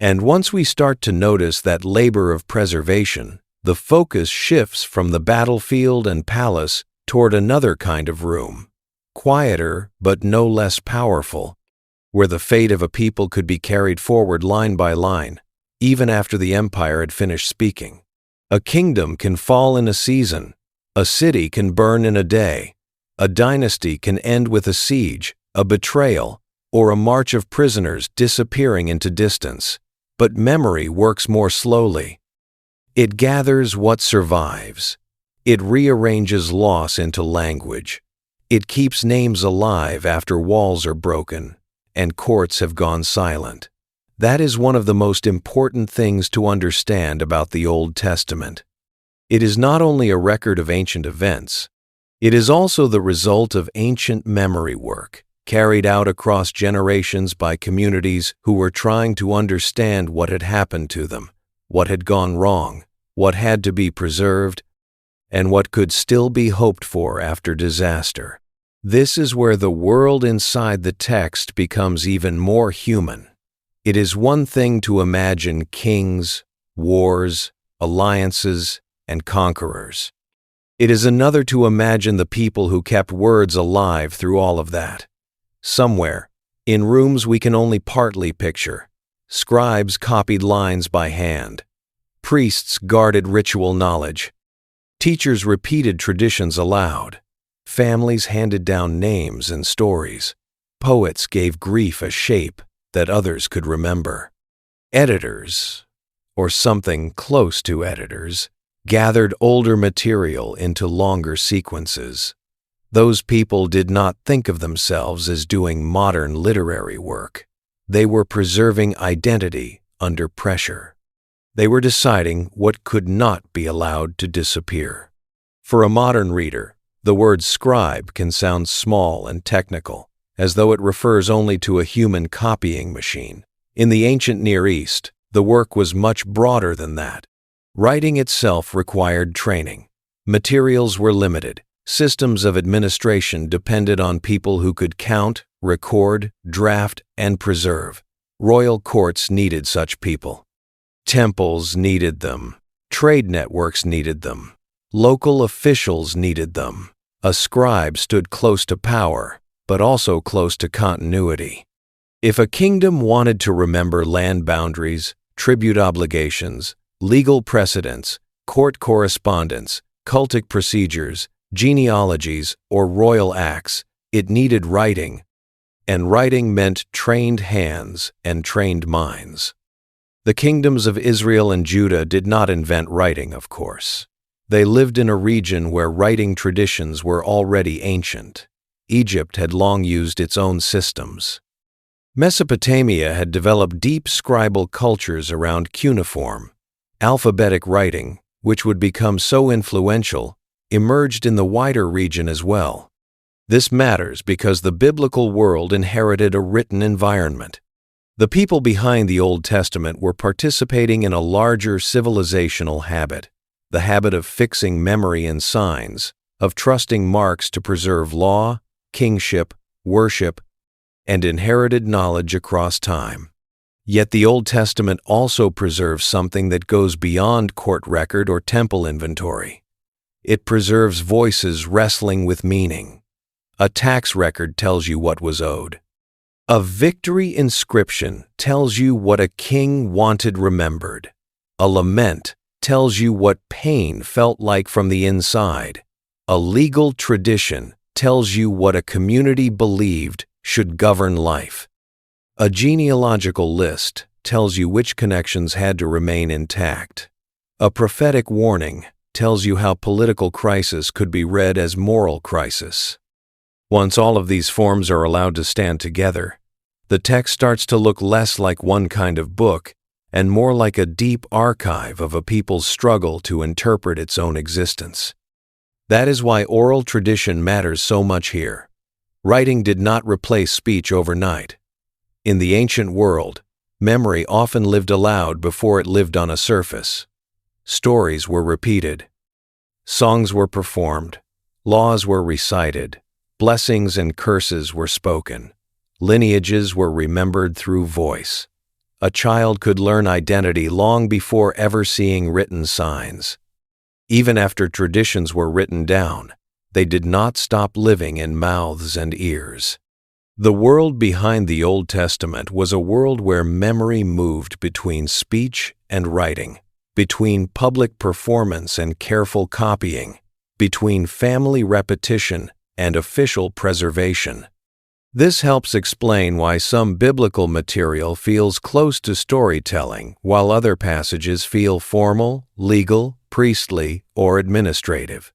And once we start to notice that labor of preservation, the focus shifts from the battlefield and palace toward another kind of room, quieter but no less powerful, where the fate of a people could be carried forward line by line, even after the empire had finished speaking. A kingdom can fall in a season, a city can burn in a day, a dynasty can end with a siege, a betrayal, or a march of prisoners disappearing into distance. But memory works more slowly. It gathers what survives. It rearranges loss into language. It keeps names alive after walls are broken and courts have gone silent. That is one of the most important things to understand about the Old Testament. It is not only a record of ancient events, it is also the result of ancient memory work, carried out across generations by communities who were trying to understand what had happened to them, what had gone wrong, what had to be preserved, and what could still be hoped for after disaster. This is where the world inside the text becomes even more human. It is one thing to imagine kings, wars, alliances, and conquerors. It is another to imagine the people who kept words alive through all of that. Somewhere, in rooms we can only partly picture, scribes copied lines by hand, priests guarded ritual knowledge, teachers repeated traditions aloud, families handed down names and stories, poets gave grief a shape that others could remember. Editors, or something close to editors, gathered older material into longer sequences. Those people did not think of themselves as doing modern literary work. They were preserving identity under pressure. They were deciding what could not be allowed to disappear. For a modern reader, the word scribe can sound small and technical, as though it refers only to a human copying machine. In the ancient Near East, the work was much broader than that. Writing itself required training. Materials were limited. Systems of administration depended on people who could count, record, draft, and preserve. Royal courts needed such people. Temples needed them. Trade networks needed them. Local officials needed them. A scribe stood close to power, but also close to continuity. If a kingdom wanted to remember land boundaries, tribute obligations, legal precedents, court correspondence, cultic procedures, genealogies, or royal acts, it needed writing. and writing meant trained hands and trained minds. The kingdoms of Israel and Judah did not invent writing, of course. They lived in a region where writing traditions were already ancient. Egypt had long used its own systems. Mesopotamia had developed deep scribal cultures around cuneiform. Alphabetic writing, which would become so influential, emerged in the wider region as well. This matters because the biblical world inherited a written environment. The people behind the Old Testament were participating in a larger civilizational habit, the habit of fixing memory in signs, of trusting marks to preserve law, kingship, worship, and inherited knowledge across time. Yet the Old Testament also preserves something that goes beyond court record or temple inventory. It preserves voices wrestling with meaning. A tax record tells you what was owed. A victory inscription tells you what a king wanted remembered. A lament tells you what pain felt like from the inside. A legal tradition tells you what a community believed should govern life. A genealogical list tells you which connections had to remain intact. A prophetic warning tells you how political crisis could be read as moral crisis. Once all of these forms are allowed to stand together, the text starts to look less like one kind of book and more like a deep archive of a people's struggle to interpret its own existence. That is why oral tradition matters so much here. Writing did not replace speech overnight. In the ancient world, memory often lived aloud before it lived on a surface. Stories were repeated. Songs were performed. Laws were recited. Blessings and curses were spoken. Lineages were remembered through voice. A child could learn identity long before ever seeing written signs. Even after traditions were written down, they did not stop living in mouths and ears. The world behind the Old Testament was a world where memory moved between speech and writing, between public performance and careful copying, between family repetition and official preservation. This helps explain why some biblical material feels close to storytelling, while other passages feel formal, legal, priestly, or administrative.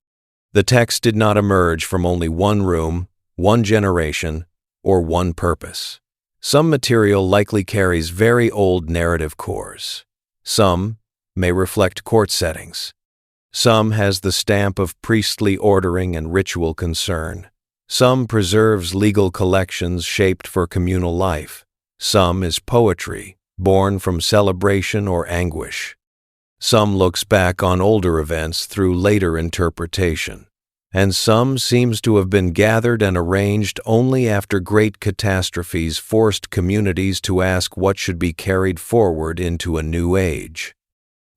The text did not emerge from only one room, one generation, or one purpose. Some material likely carries very old narrative cores. Some may reflect court settings. Some has the stamp of priestly ordering and ritual concern. Some preserves legal collections shaped for communal life. Some is poetry, born from celebration or anguish. Some looks back on older events through later interpretation. And some seems to have been gathered and arranged only after great catastrophes forced communities to ask what should be carried forward into a new age.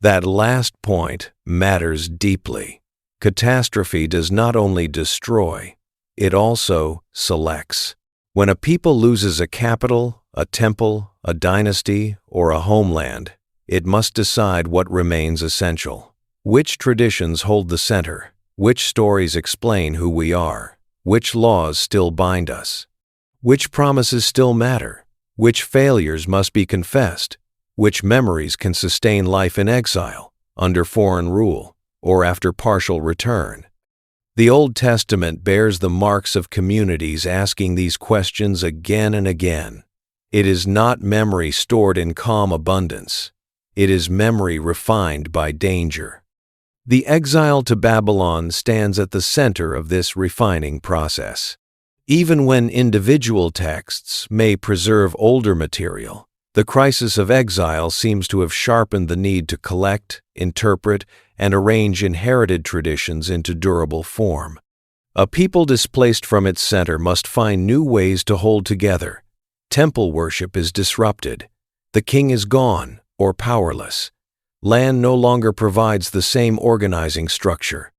That last point matters deeply. Catastrophe does not only destroy, it also selects. When a people loses a capital, a temple, a dynasty, or a homeland, it must decide what remains essential. Which traditions hold the center? Which stories explain who we are? Which laws still bind us? Which promises still matter? Which failures must be confessed? Which memories can sustain life in exile, under foreign rule, or after partial return? The Old Testament bears the marks of communities asking these questions again and again. It is not memory stored in calm abundance. It is memory refined by danger. The exile to Babylon stands at the center of this refining process. Even when individual texts may preserve older material, the crisis of exile seems to have sharpened the need to collect, interpret, and arrange inherited traditions into durable form. A people displaced from its center must find new ways to hold together. Temple worship is disrupted. The king is gone or powerless. Land no longer provides the same organizing structure.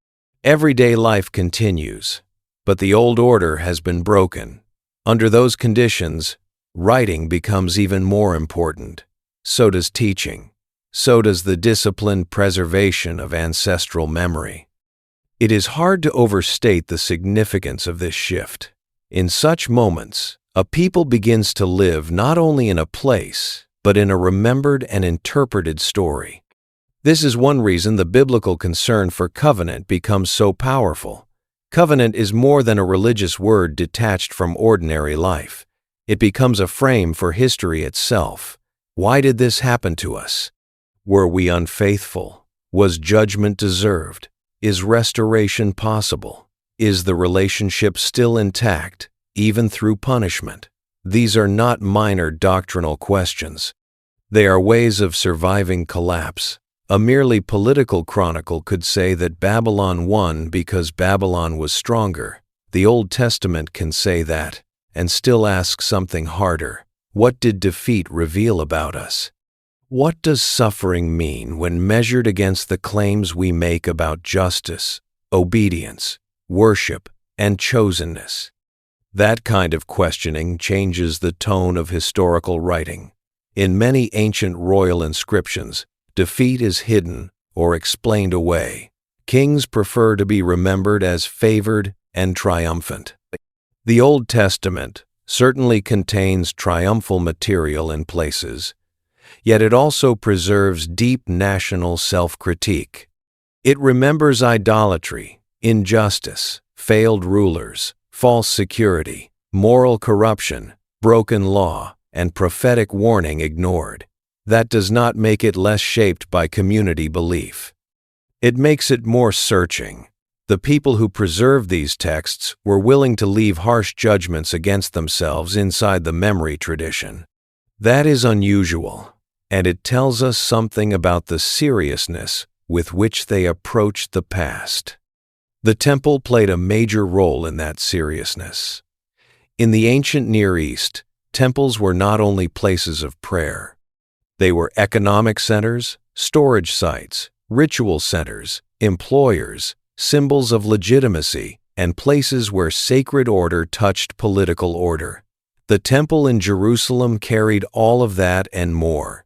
Everyday life continues, but the old order has been broken. Under those conditions, writing becomes even more important. So does teaching. So does the disciplined preservation of ancestral memory. It is hard to overstate the significance of this shift. In such moments, A people begins to live not only in a place, but in a remembered and interpreted story. This is one reason the biblical concern for covenant becomes so powerful. Covenant is more than a religious word detached from ordinary life. It becomes a frame for history itself. Why did this happen to us? Were we unfaithful? Was judgment deserved? Is restoration possible? Is the relationship still intact, even through punishment? These are not minor doctrinal questions. They are ways of surviving collapse. A merely political chronicle could say that Babylon won because Babylon was stronger. The Old Testament can say that, and still ask something harder. What did defeat reveal about us? What does suffering mean when measured against the claims we make about justice, obedience, worship, and chosenness? That kind of questioning changes the tone of historical writing. In many ancient royal inscriptions, defeat is hidden or explained away. Kings prefer to be remembered as favored and triumphant. The Old Testament certainly contains triumphal material in places, yet it also preserves deep national self-critique. It remembers idolatry, injustice, failed rulers, false security, moral corruption, broken law, and prophetic warning ignored. That does not make it less shaped by community belief. It makes it more searching. The people who preserved these texts were willing to leave harsh judgments against themselves inside the memory tradition. That is unusual, and it tells us something about the seriousness with which they approached the past. The temple played a major role in that seriousness. In the ancient Near East, temples were not only places of prayer. They were economic centers, storage sites, ritual centers, employers, symbols of legitimacy, and places where sacred order touched political order. The temple in Jerusalem carried all of that and more.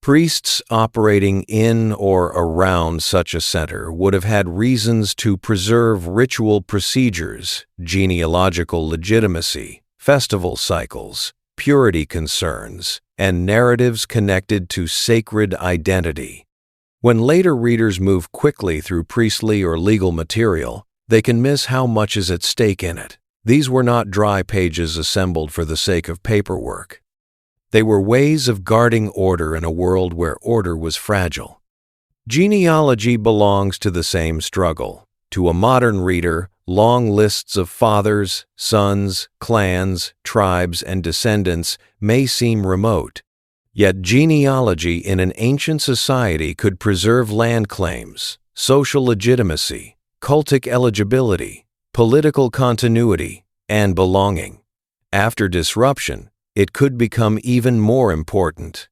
Priests operating in or around such a center would have had reasons to preserve ritual procedures, genealogical legitimacy, festival cycles, purity concerns, and narratives connected to sacred identity. When later readers move quickly through priestly or legal material, they can miss how much is at stake in it. These were not dry pages assembled for the sake of paperwork. They were ways of guarding order in a world where order was fragile. Genealogy belongs to the same struggle. To a modern reader, long lists of fathers, sons, clans, tribes, and descendants may seem remote. Yet genealogy in an ancient society could preserve land claims, social legitimacy, cultic eligibility, political continuity, and belonging. After disruption, it could become even more important.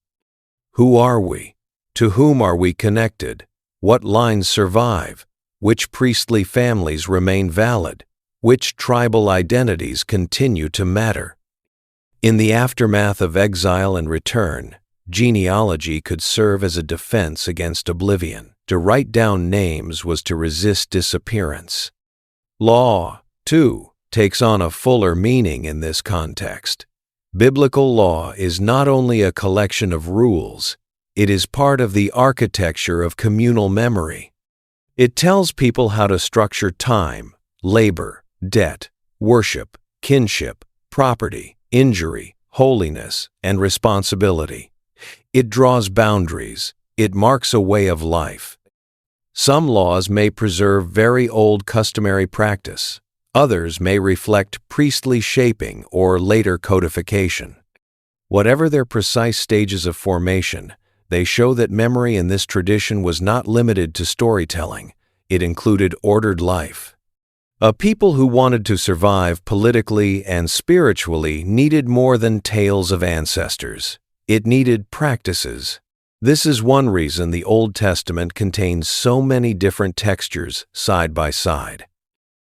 Who are we? To whom are we connected? What lines survive? Which priestly families remain valid? Which tribal identities continue to matter? In the aftermath of exile and return, genealogy could serve as a defense against oblivion. To write down names was to resist disappearance. Law, too, takes on a fuller meaning in this context. Biblical law is not only a collection of rules, it is part of the architecture of communal memory. It tells people how to structure time, labor, debt, worship, kinship, property, injury, holiness, and responsibility. It draws boundaries. It marks a way of life. Some laws may preserve very old customary practice. Others may reflect priestly shaping or later codification. Whatever their precise stages of formation, they show that memory in this tradition was not limited to storytelling. It included ordered life. A people who wanted to survive politically and spiritually needed more than tales of ancestors. It needed practices. This is one reason the Old Testament contains so many different textures side by side.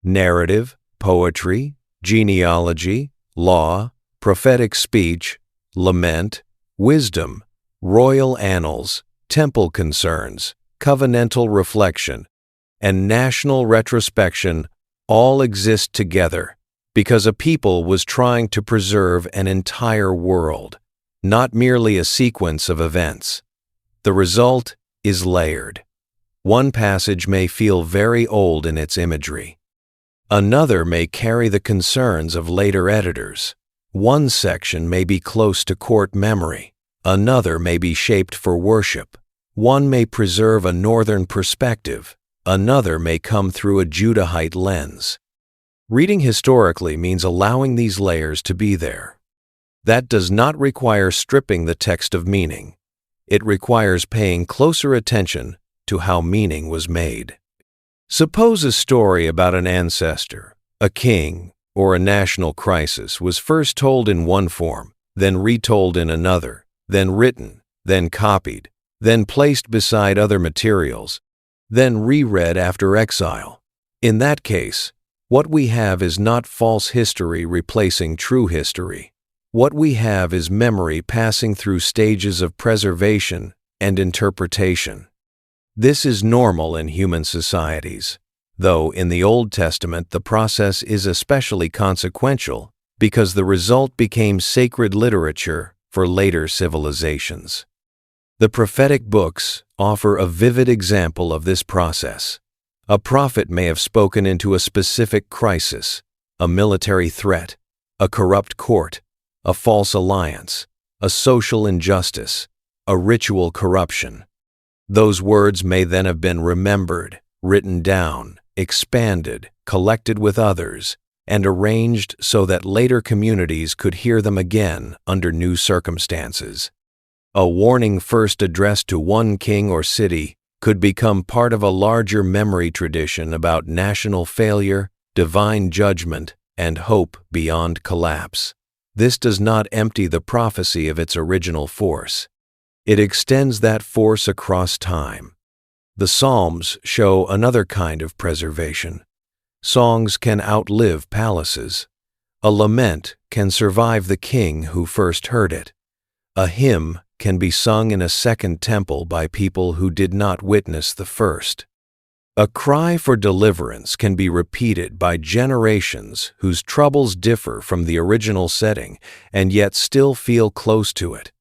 Narrative, poetry, genealogy, law, prophetic speech, lament, wisdom, royal annals, temple concerns, covenantal reflection, and national retrospection all exist together, because a people was trying to preserve an entire world, not merely a sequence of events. The result is layered. One passage may feel very old in its imagery. Another may carry the concerns of later editors. One section may be close to court memory. Another may be shaped for worship. One may preserve a northern perspective. Another may come through a Judahite lens. Reading historically means allowing these layers to be there. That does not require stripping the text of meaning. It requires paying closer attention to how meaning was made. Suppose a story about an ancestor, a king, or a national crisis was first told in one form, then retold in another, then written, then copied, then placed beside other materials, then reread after exile. In that case, what we have is not false history replacing true history. What we have is memory passing through stages of preservation and interpretation. This is normal in human societies, though in the Old Testament the process is especially consequential because the result became sacred literature for later civilizations. The prophetic books offer a vivid example of this process. A prophet may have spoken into a specific crisis, a military threat, a corrupt court, a false alliance, a social injustice, a ritual corruption. Those words may then have been remembered, written down, expanded, collected with others, and arranged so that later communities could hear them again under new circumstances. A warning first addressed to one king or city could become part of a larger memory tradition about national failure, divine judgment, and hope beyond collapse. This does not empty the prophecy of its original force. It extends that force across time. The Psalms show another kind of preservation. Songs can outlive palaces. A lament can survive the king who first heard it. A hymn can be sung in a second temple by people who did not witness the first. A cry for deliverance can be repeated by generations whose troubles differ from the original setting and yet still feel close to it.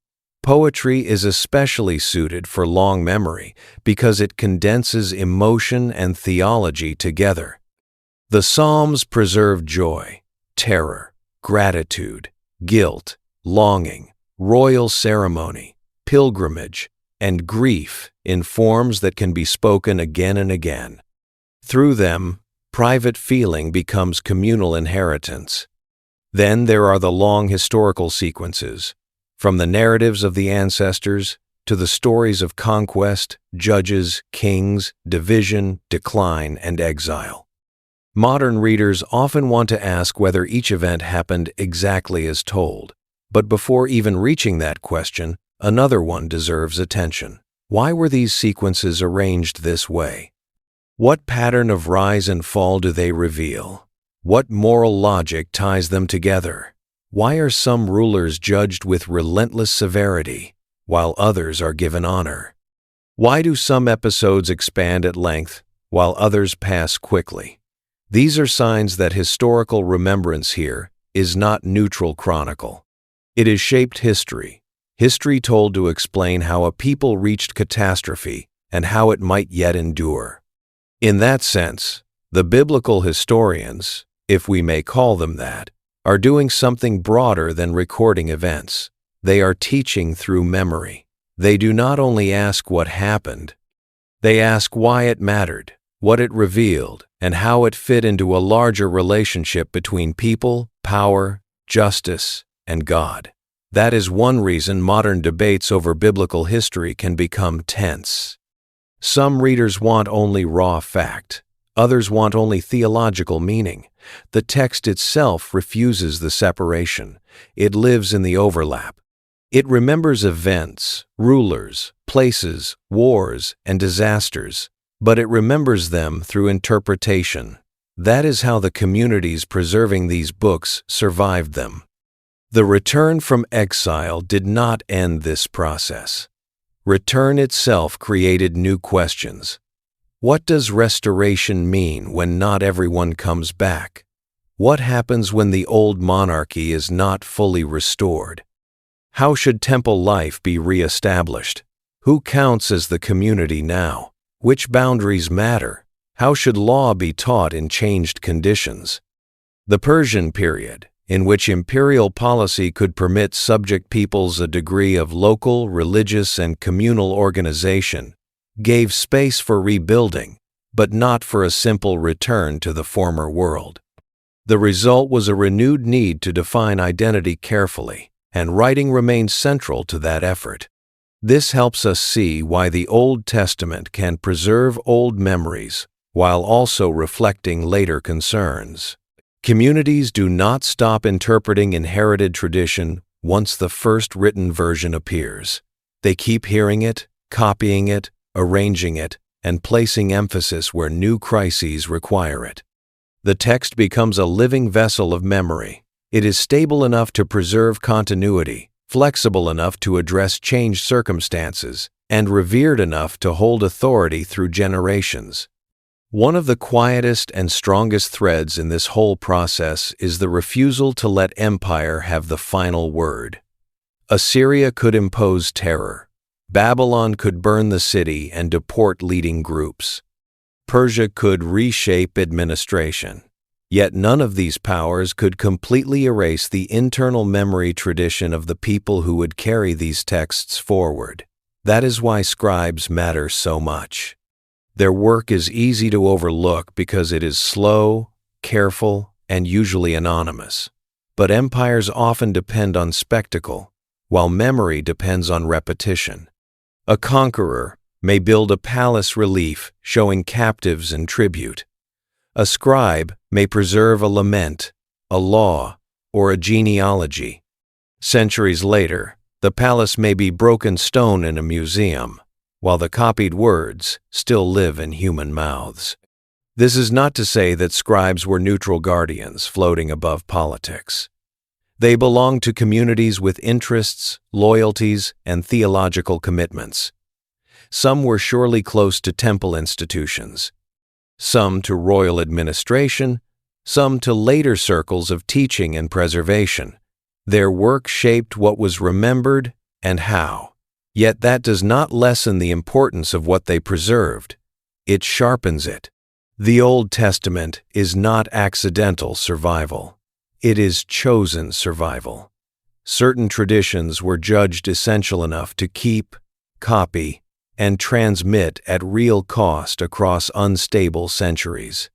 Poetry is especially suited for long memory because it condenses emotion and theology together. The Psalms preserve joy, terror, gratitude, guilt, longing, royal ceremony, pilgrimage, and grief in forms that can be spoken again and again. Through them, private feeling becomes communal inheritance. Then there are the long historical sequences, from the narratives of the ancestors to the stories of conquest, judges, kings, division, decline, and exile. Modern readers often want to ask whether each event happened exactly as told, but before even reaching that question, another one deserves attention. Why were these sequences arranged this way? What pattern of rise and fall do they reveal? What moral logic ties them together? Why are some rulers judged with relentless severity, while others are given honor? Why do some episodes expand at length, while others pass quickly? These are signs that historical remembrance here is not neutral chronicle. It is shaped history told to explain how a people reached catastrophe and how it might yet endure. In that sense, the biblical historians, if we may call them that, are doing something broader than recording events. They are teaching through memory. They do not only ask what happened, they ask why it mattered, what it revealed, and how it fit into a larger relationship between people, power, justice, and God. That is one reason modern debates over biblical history can become tense. Some readers want only raw fact. Others want only theological meaning. The text itself refuses the separation. It lives in the overlap. It remembers events, rulers, places, wars, and disasters, but it remembers them through interpretation. That is how the communities preserving these books survived them. The return from exile did not end this process. Return itself created new questions. What does restoration mean when not everyone comes back? What happens when the old monarchy is not fully restored? How should temple life be re-established? Who counts as the community now? Which boundaries matter? How should law be taught in changed conditions? The Persian period, in which imperial policy could permit subject peoples a degree of local, religious, and communal organization, gave space for rebuilding, but not for a simple return to the former world. The result was a renewed need to define identity carefully, and writing remains central to that effort. This helps us see why the Old Testament can preserve old memories while also reflecting later concerns. Communities do not stop interpreting inherited tradition once the first written version appears. They keep hearing it, copying it, arranging it, and placing emphasis where new crises require it. The text becomes a living vessel of memory. It is stable enough to preserve continuity, flexible enough to address changed circumstances, and revered enough to hold authority through generations. One of the quietest and strongest threads in this whole process is the refusal to let empire have the final word. Assyria could impose terror. Babylon could burn the city and deport leading groups. Persia could reshape administration. Yet none of these powers could completely erase the internal memory tradition of the people who would carry these texts forward. That is why scribes matter so much. Their work is easy to overlook because it is slow, careful, and usually anonymous. But empires often depend on spectacle, while memory depends on repetition. A conqueror may build a palace relief showing captives and tribute. A scribe may preserve a lament, a law, or a genealogy. Centuries later, the palace may be broken stone in a museum, while the copied words still live in human mouths. This is not to say that scribes were neutral guardians floating above politics. They belonged to communities with interests, loyalties, and theological commitments. Some were surely close to temple institutions, some to royal administration, some to later circles of teaching and preservation. Their work shaped what was remembered and how. Yet that does not lessen the importance of what they preserved. It sharpens it. The Old Testament is not accidental survival. It is chosen survival. Certain traditions were judged essential enough to keep, copy, and transmit at real cost across unstable centuries.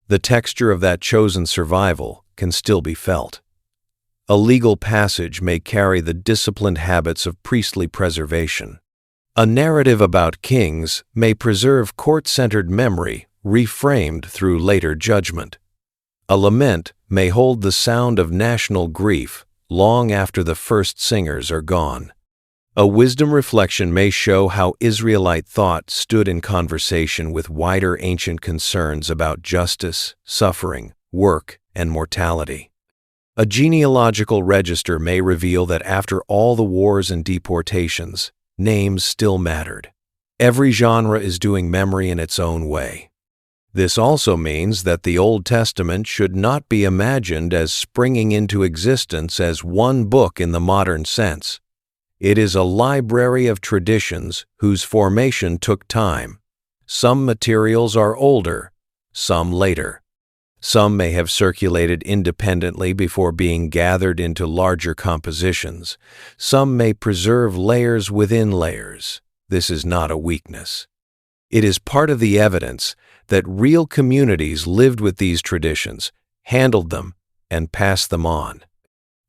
The texture of that chosen survival can still be felt. A legal passage may carry the disciplined habits of priestly preservation. A narrative about kings may preserve court-centered memory reframed through later judgment. A lament may hold the sound of national grief long after the first singers are gone. A wisdom reflection may show how Israelite thought stood in conversation with wider ancient concerns about justice, suffering, work, and mortality. A genealogical register may reveal that after all the wars and deportations, names still mattered. Every genre is doing memory in its own way. This also means that the Old Testament should not be imagined as springing into existence as one book in the modern sense. It is a library of traditions whose formation took time. Some materials are older, some later. Some may have circulated independently before being gathered into larger compositions. Some may preserve layers within layers. This is not a weakness. It is part of the evidence that real communities lived with these traditions, handled them, and passed them on.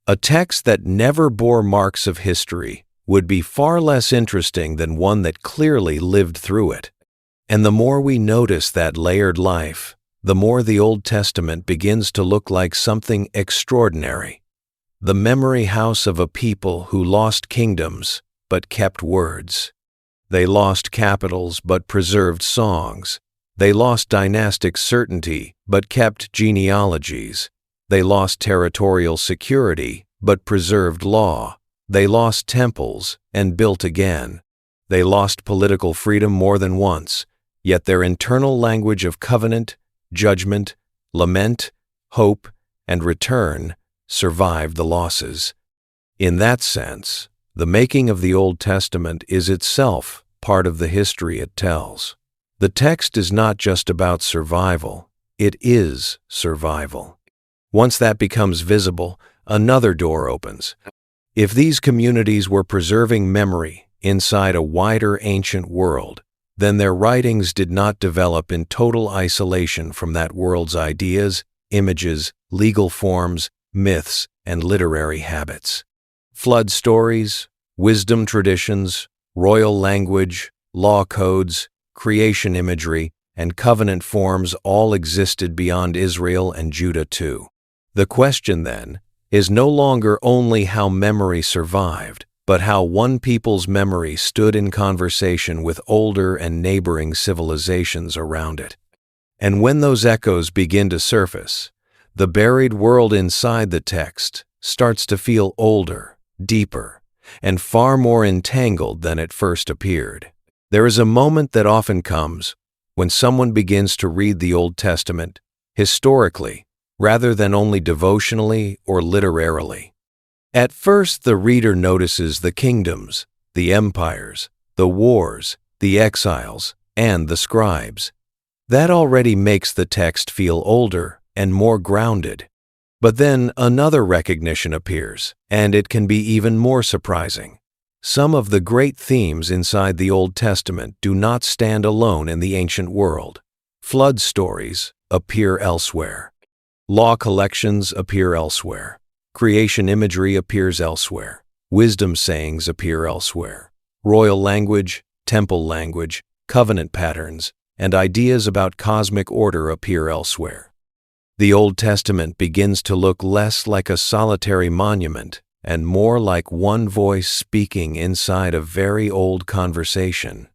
A text that never bore marks of history would be far less interesting than one that clearly lived through it. And the more we notice that layered life, the more the Old Testament begins to look like something extraordinary. The memory house of a people who lost kingdoms but kept words. They lost capitals but preserved songs. They lost dynastic certainty but kept genealogies. They lost territorial security but preserved law. They lost temples and built again. They lost political freedom more than once, yet their internal language of covenant, judgment, lament, hope, and return, survived the losses. In that sense, the making of the Old Testament is itself part of the history it tells. The text is not just about survival, it is survival. Once that becomes visible, another door opens. If these communities were preserving memory inside a wider ancient world, then their writings did not develop in total isolation from that world's ideas, images, legal forms, myths, and literary habits. Flood stories, wisdom traditions, royal language, law codes, creation imagery, and covenant forms all existed beyond Israel and Judah too. The question, then, is no longer only how memory survived, but how one people's memory stood in conversation with older and neighboring civilizations around it. And when those echoes begin to surface, the buried world inside the text starts to feel older, deeper, and far more entangled than it first appeared. There is a moment that often comes when someone begins to read the Old Testament historically, rather than only devotionally or literarily. At first, the reader notices the kingdoms, the empires, the wars, the exiles, and the scribes. That already makes the text feel older and more grounded. But then another recognition appears, and it can be even more surprising. Some of the great themes inside the Old Testament do not stand alone in the ancient world. Flood stories appear elsewhere. Law collections appear elsewhere. Creation imagery appears elsewhere. Wisdom sayings appear elsewhere. Royal language, temple language, covenant patterns, and ideas about cosmic order appear elsewhere. The Old Testament begins to look less like a solitary monument and more like one voice speaking inside a very old conversation.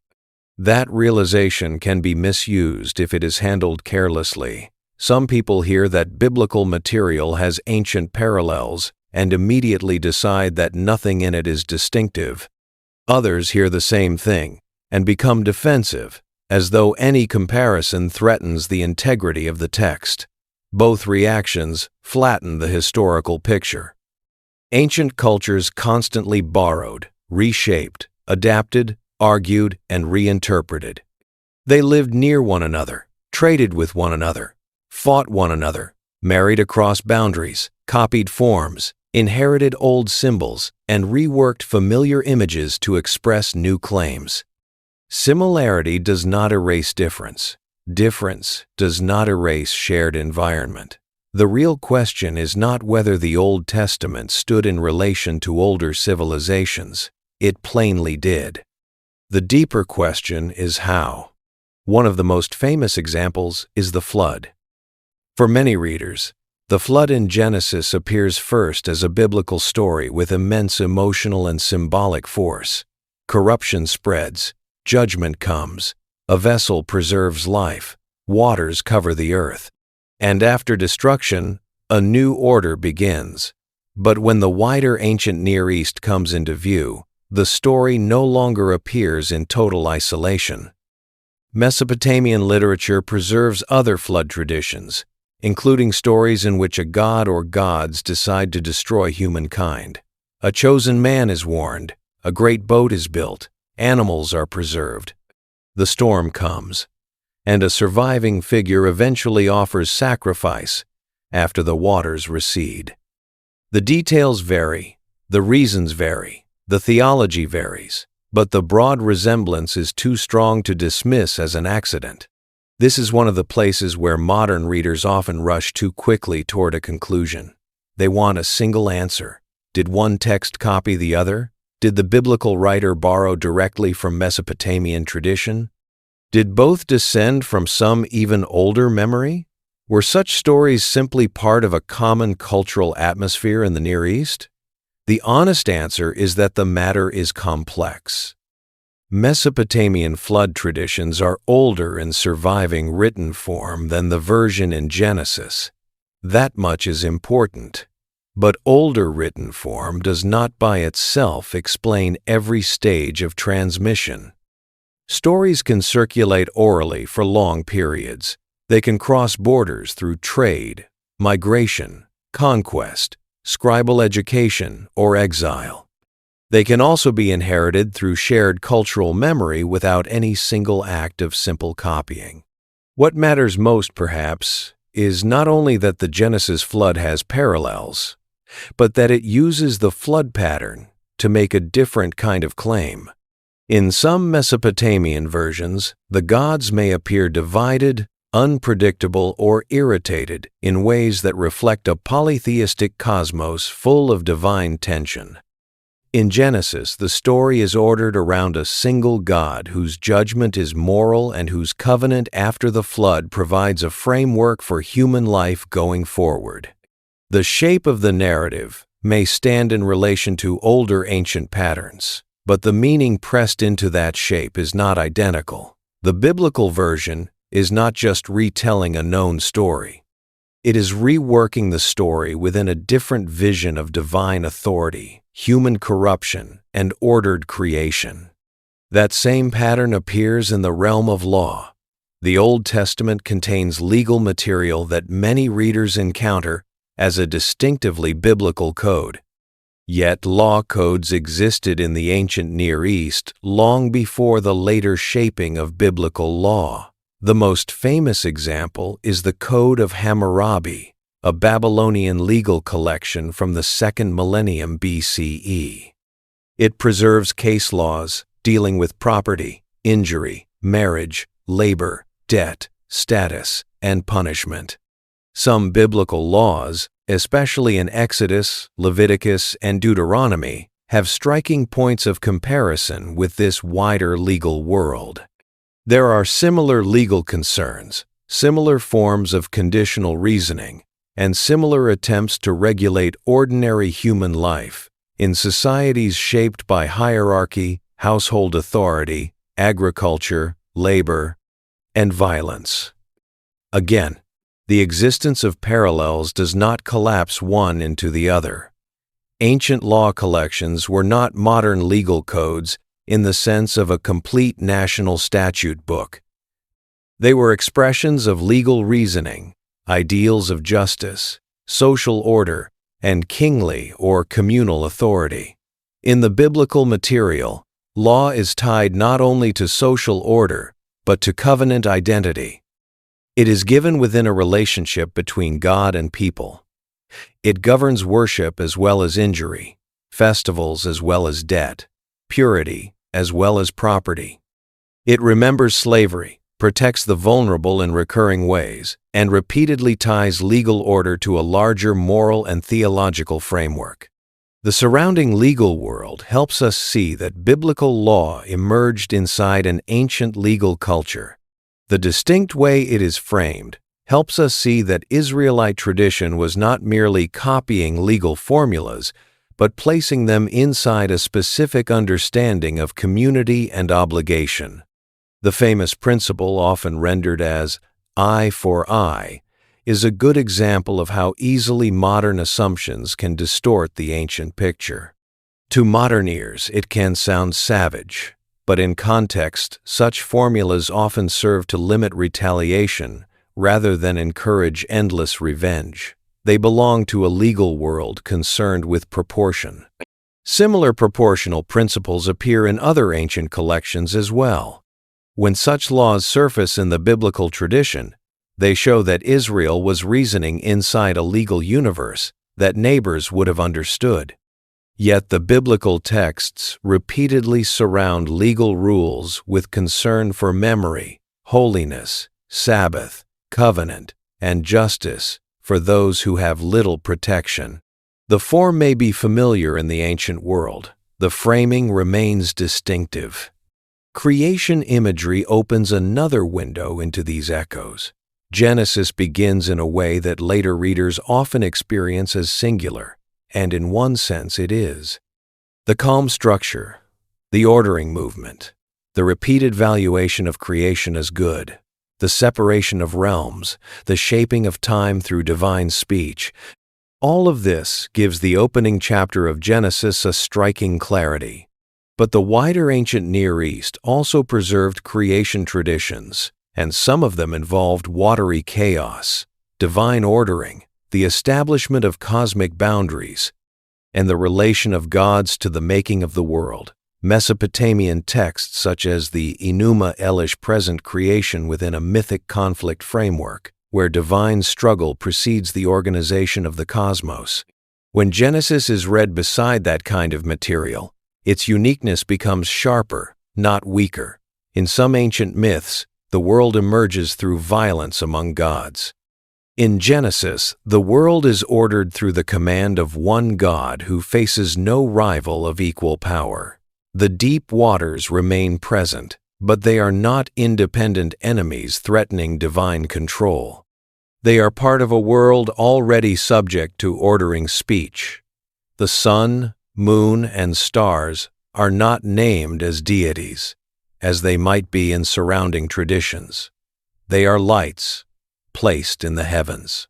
That realization can be misused if it is handled carelessly. Some people hear that biblical material has ancient parallels and immediately decide that nothing in it is distinctive. Others hear the same thing and become defensive, as though any comparison threatens the integrity of the text. Both reactions flatten the historical picture. Ancient cultures constantly borrowed, reshaped, adapted, argued, and reinterpreted. They lived near one another, traded with one another, fought one another, married across boundaries, copied forms, inherited old symbols, and reworked familiar images to express new claims. Similarity does not erase difference. Difference does not erase shared environment. The real question is not whether the Old Testament stood in relation to older civilizations. It plainly did. The deeper question is how. One of the most famous examples is the flood. For many readers, the flood in Genesis appears first as a biblical story with immense emotional and symbolic force. Corruption spreads, judgment comes, a vessel preserves life, waters cover the earth, and after destruction, a new order begins. But when the wider ancient Near East comes into view, the story no longer appears in total isolation. Mesopotamian literature preserves other flood traditions, including stories in which a god or gods decide to destroy humankind. A chosen man is warned, a great boat is built, animals are preserved. The storm comes, and a surviving figure eventually offers sacrifice after the waters recede. The details vary, the reasons vary, the theology varies, but the broad resemblance is too strong to dismiss as an accident. This is one of the places where modern readers often rush too quickly toward a conclusion. They want a single answer. Did one text copy the other? Did the biblical writer borrow directly from Mesopotamian tradition? Did both descend from some even older memory? Were such stories simply part of a common cultural atmosphere in the Near East? The honest answer is that the matter is complex. Mesopotamian flood traditions are older in surviving written form than the version in Genesis. That much is important. But older written form does not by itself explain every stage of transmission. Stories can circulate orally for long periods. They can cross borders through trade, migration, conquest, scribal education, or exile. They can also be inherited through shared cultural memory without any single act of simple copying. What matters most, perhaps, is not only that the Genesis flood has parallels, but that it uses the flood pattern to make a different kind of claim. In some Mesopotamian versions, the gods may appear divided, unpredictable, or irritated in ways that reflect a polytheistic cosmos full of divine tension. In Genesis, the story is ordered around a single God whose judgment is moral and whose covenant after the flood provides a framework for human life going forward. The shape of the narrative may stand in relation to older ancient patterns, but the meaning pressed into that shape is not identical. The biblical version is not just retelling a known story. It is reworking the story within a different vision of divine authority, human corruption, and ordered creation. That same pattern appears in the realm of law. The Old Testament contains legal material that many readers encounter as a distinctively biblical code. Yet law codes existed in the ancient Near East long before the later shaping of biblical law. The most famous example is the Code of Hammurabi, a Babylonian legal collection from the 2nd millennium BCE. It preserves case laws dealing with property, injury, marriage, labor, debt, status, and punishment. Some biblical laws, especially in Exodus, Leviticus, and Deuteronomy, have striking points of comparison with this wider legal world. There are similar legal concerns, similar forms of conditional reasoning, and similar attempts to regulate ordinary human life in societies shaped by hierarchy, household authority, agriculture, labor, and violence. Again, the existence of parallels does not collapse one into the other. Ancient law collections were not modern legal codes in the sense of a complete national statute book. They were expressions of legal reasoning, ideals of justice, social order, and kingly or communal authority. In the biblical material, law is tied not only to social order, but to covenant identity. It is given within a relationship between God and people. It governs worship as well as injury, festivals as well as debt, purity as well as property. It remembers slavery, protects the vulnerable in recurring ways, and repeatedly ties legal order to a larger moral and theological framework. The surrounding legal world helps us see that biblical law emerged inside an ancient legal culture. The distinct way it is framed helps us see that Israelite tradition was not merely copying legal formulas, but placing them inside a specific understanding of community and obligation. The famous principle, often rendered as eye for eye, is a good example of how easily modern assumptions can distort the ancient picture. To modern ears, it can sound savage, but in context, such formulas often serve to limit retaliation rather than encourage endless revenge. They belong to a legal world concerned with proportion. Similar proportional principles appear in other ancient collections as well. When such laws surface in the biblical tradition, they show that Israel was reasoning inside a legal universe that neighbors would have understood. Yet the biblical texts repeatedly surround legal rules with concern for memory, holiness, Sabbath, covenant, and justice for those who have little protection. The form may be familiar in the ancient world. The framing remains distinctive. Creation imagery opens another window into these echoes. Genesis begins in a way that later readers often experience as singular, and in one sense it is. The calm structure, the ordering movement, the repeated valuation of creation as good, the separation of realms, the shaping of time through divine speech, all of this gives the opening chapter of Genesis a striking clarity. But the wider ancient Near East also preserved creation traditions, and some of them involved watery chaos, divine ordering, the establishment of cosmic boundaries, and the relation of gods to the making of the world. Mesopotamian texts such as the Enuma Elish present creation within a mythic conflict framework, where divine struggle precedes the organization of the cosmos. When Genesis is read beside that kind of material, its uniqueness becomes sharper, not weaker. In some ancient myths, the world emerges through violence among gods. In Genesis, the world is ordered through the command of one God who faces no rival of equal power. The deep waters remain present, but they are not independent enemies threatening divine control. They are part of a world already subject to ordering speech. The sun, moon, and stars are not named as deities, as they might be in surrounding traditions. They are lights, placed in the heavens.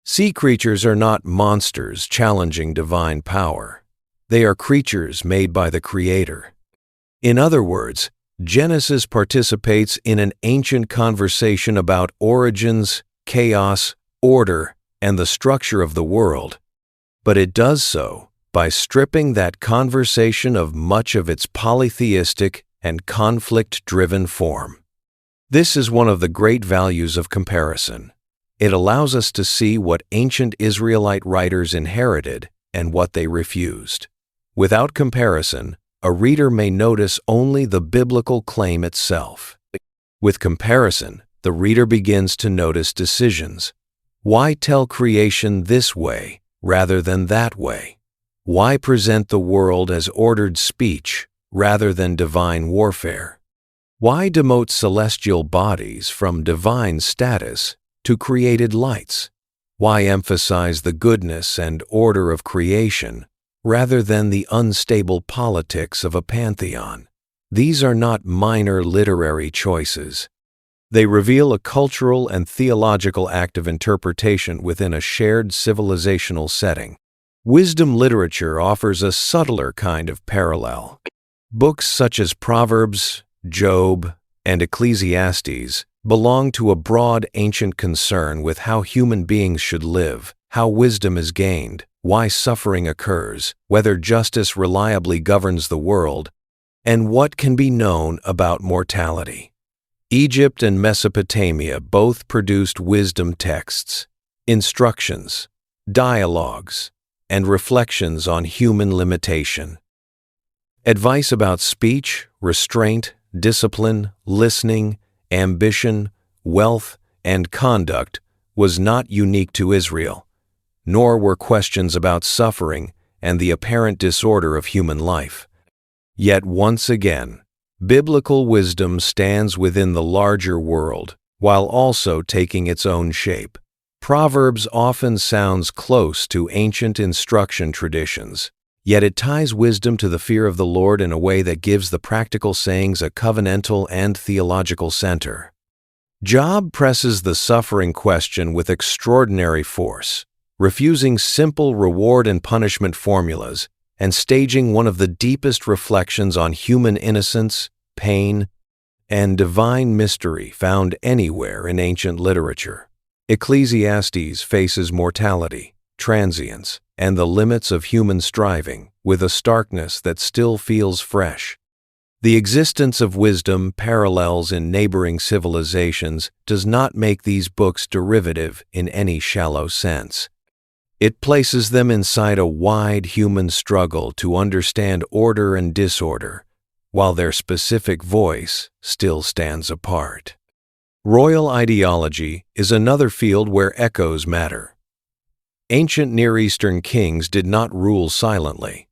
Sea creatures are not monsters challenging divine power. They are creatures made by the Creator. In other words, Genesis participates in an ancient conversation about origins, chaos, order, and the structure of the world, but it does so by stripping that conversation of much of its polytheistic and conflict-driven form. This is one of the great values of comparison. It allows us to see what ancient Israelite writers inherited and what they refused. Without comparison, a reader may notice only the biblical claim itself. With comparison, the reader begins to notice decisions. Why tell creation this way rather than that way? Why present the world as ordered speech rather than divine warfare? Why demote celestial bodies from divine status to created lights? Why emphasize the goodness and order of creation rather than the unstable politics of a pantheon? These are not minor literary choices. They reveal a cultural and theological act of interpretation within a shared civilizational setting. Wisdom literature offers a subtler kind of parallel. Books such as Proverbs, Job, and Ecclesiastes belong to a broad ancient concern with how human beings should live, how wisdom is gained, why suffering occurs, whether justice reliably governs the world, and what can be known about mortality. Egypt and Mesopotamia both produced wisdom texts, instructions, dialogues, and reflections on human limitation. Advice about speech, restraint, discipline, listening, ambition, wealth, and conduct was not unique to Israel, nor were questions about suffering and the apparent disorder of human life. Yet once again, biblical wisdom stands within the larger world, while also taking its own shape. Proverbs often sounds close to ancient instruction traditions, yet it ties wisdom to the fear of the Lord in a way that gives the practical sayings a covenantal and theological center. Job presses the suffering question with extraordinary force, refusing simple reward and punishment formulas and staging one of the deepest reflections on human innocence, pain, and divine mystery found anywhere in ancient literature. Ecclesiastes faces mortality, transience, and the limits of human striving with a starkness that still feels fresh. The existence of wisdom parallels in neighboring civilizations does not make these books derivative in any shallow sense. It places them inside a wide human struggle to understand order and disorder, while their specific voice still stands apart. Royal ideology is another field where echoes matter. Ancient Near Eastern kings did not rule silently.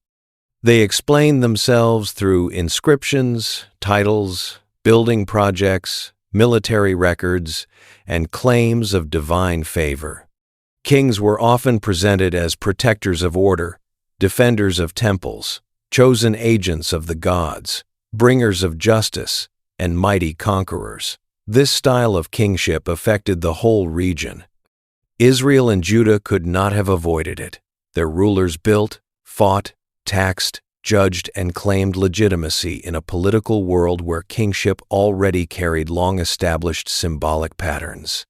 They explained themselves through inscriptions, titles, building projects, military records, and claims of divine favor. Kings were often presented as protectors of order, defenders of temples, chosen agents of the gods, bringers of justice, and mighty conquerors. This style of kingship affected the whole region. Israel and Judah could not have avoided it. Their rulers built, fought, taxed, judged, and claimed legitimacy in a political world where kingship already carried long-established symbolic patterns.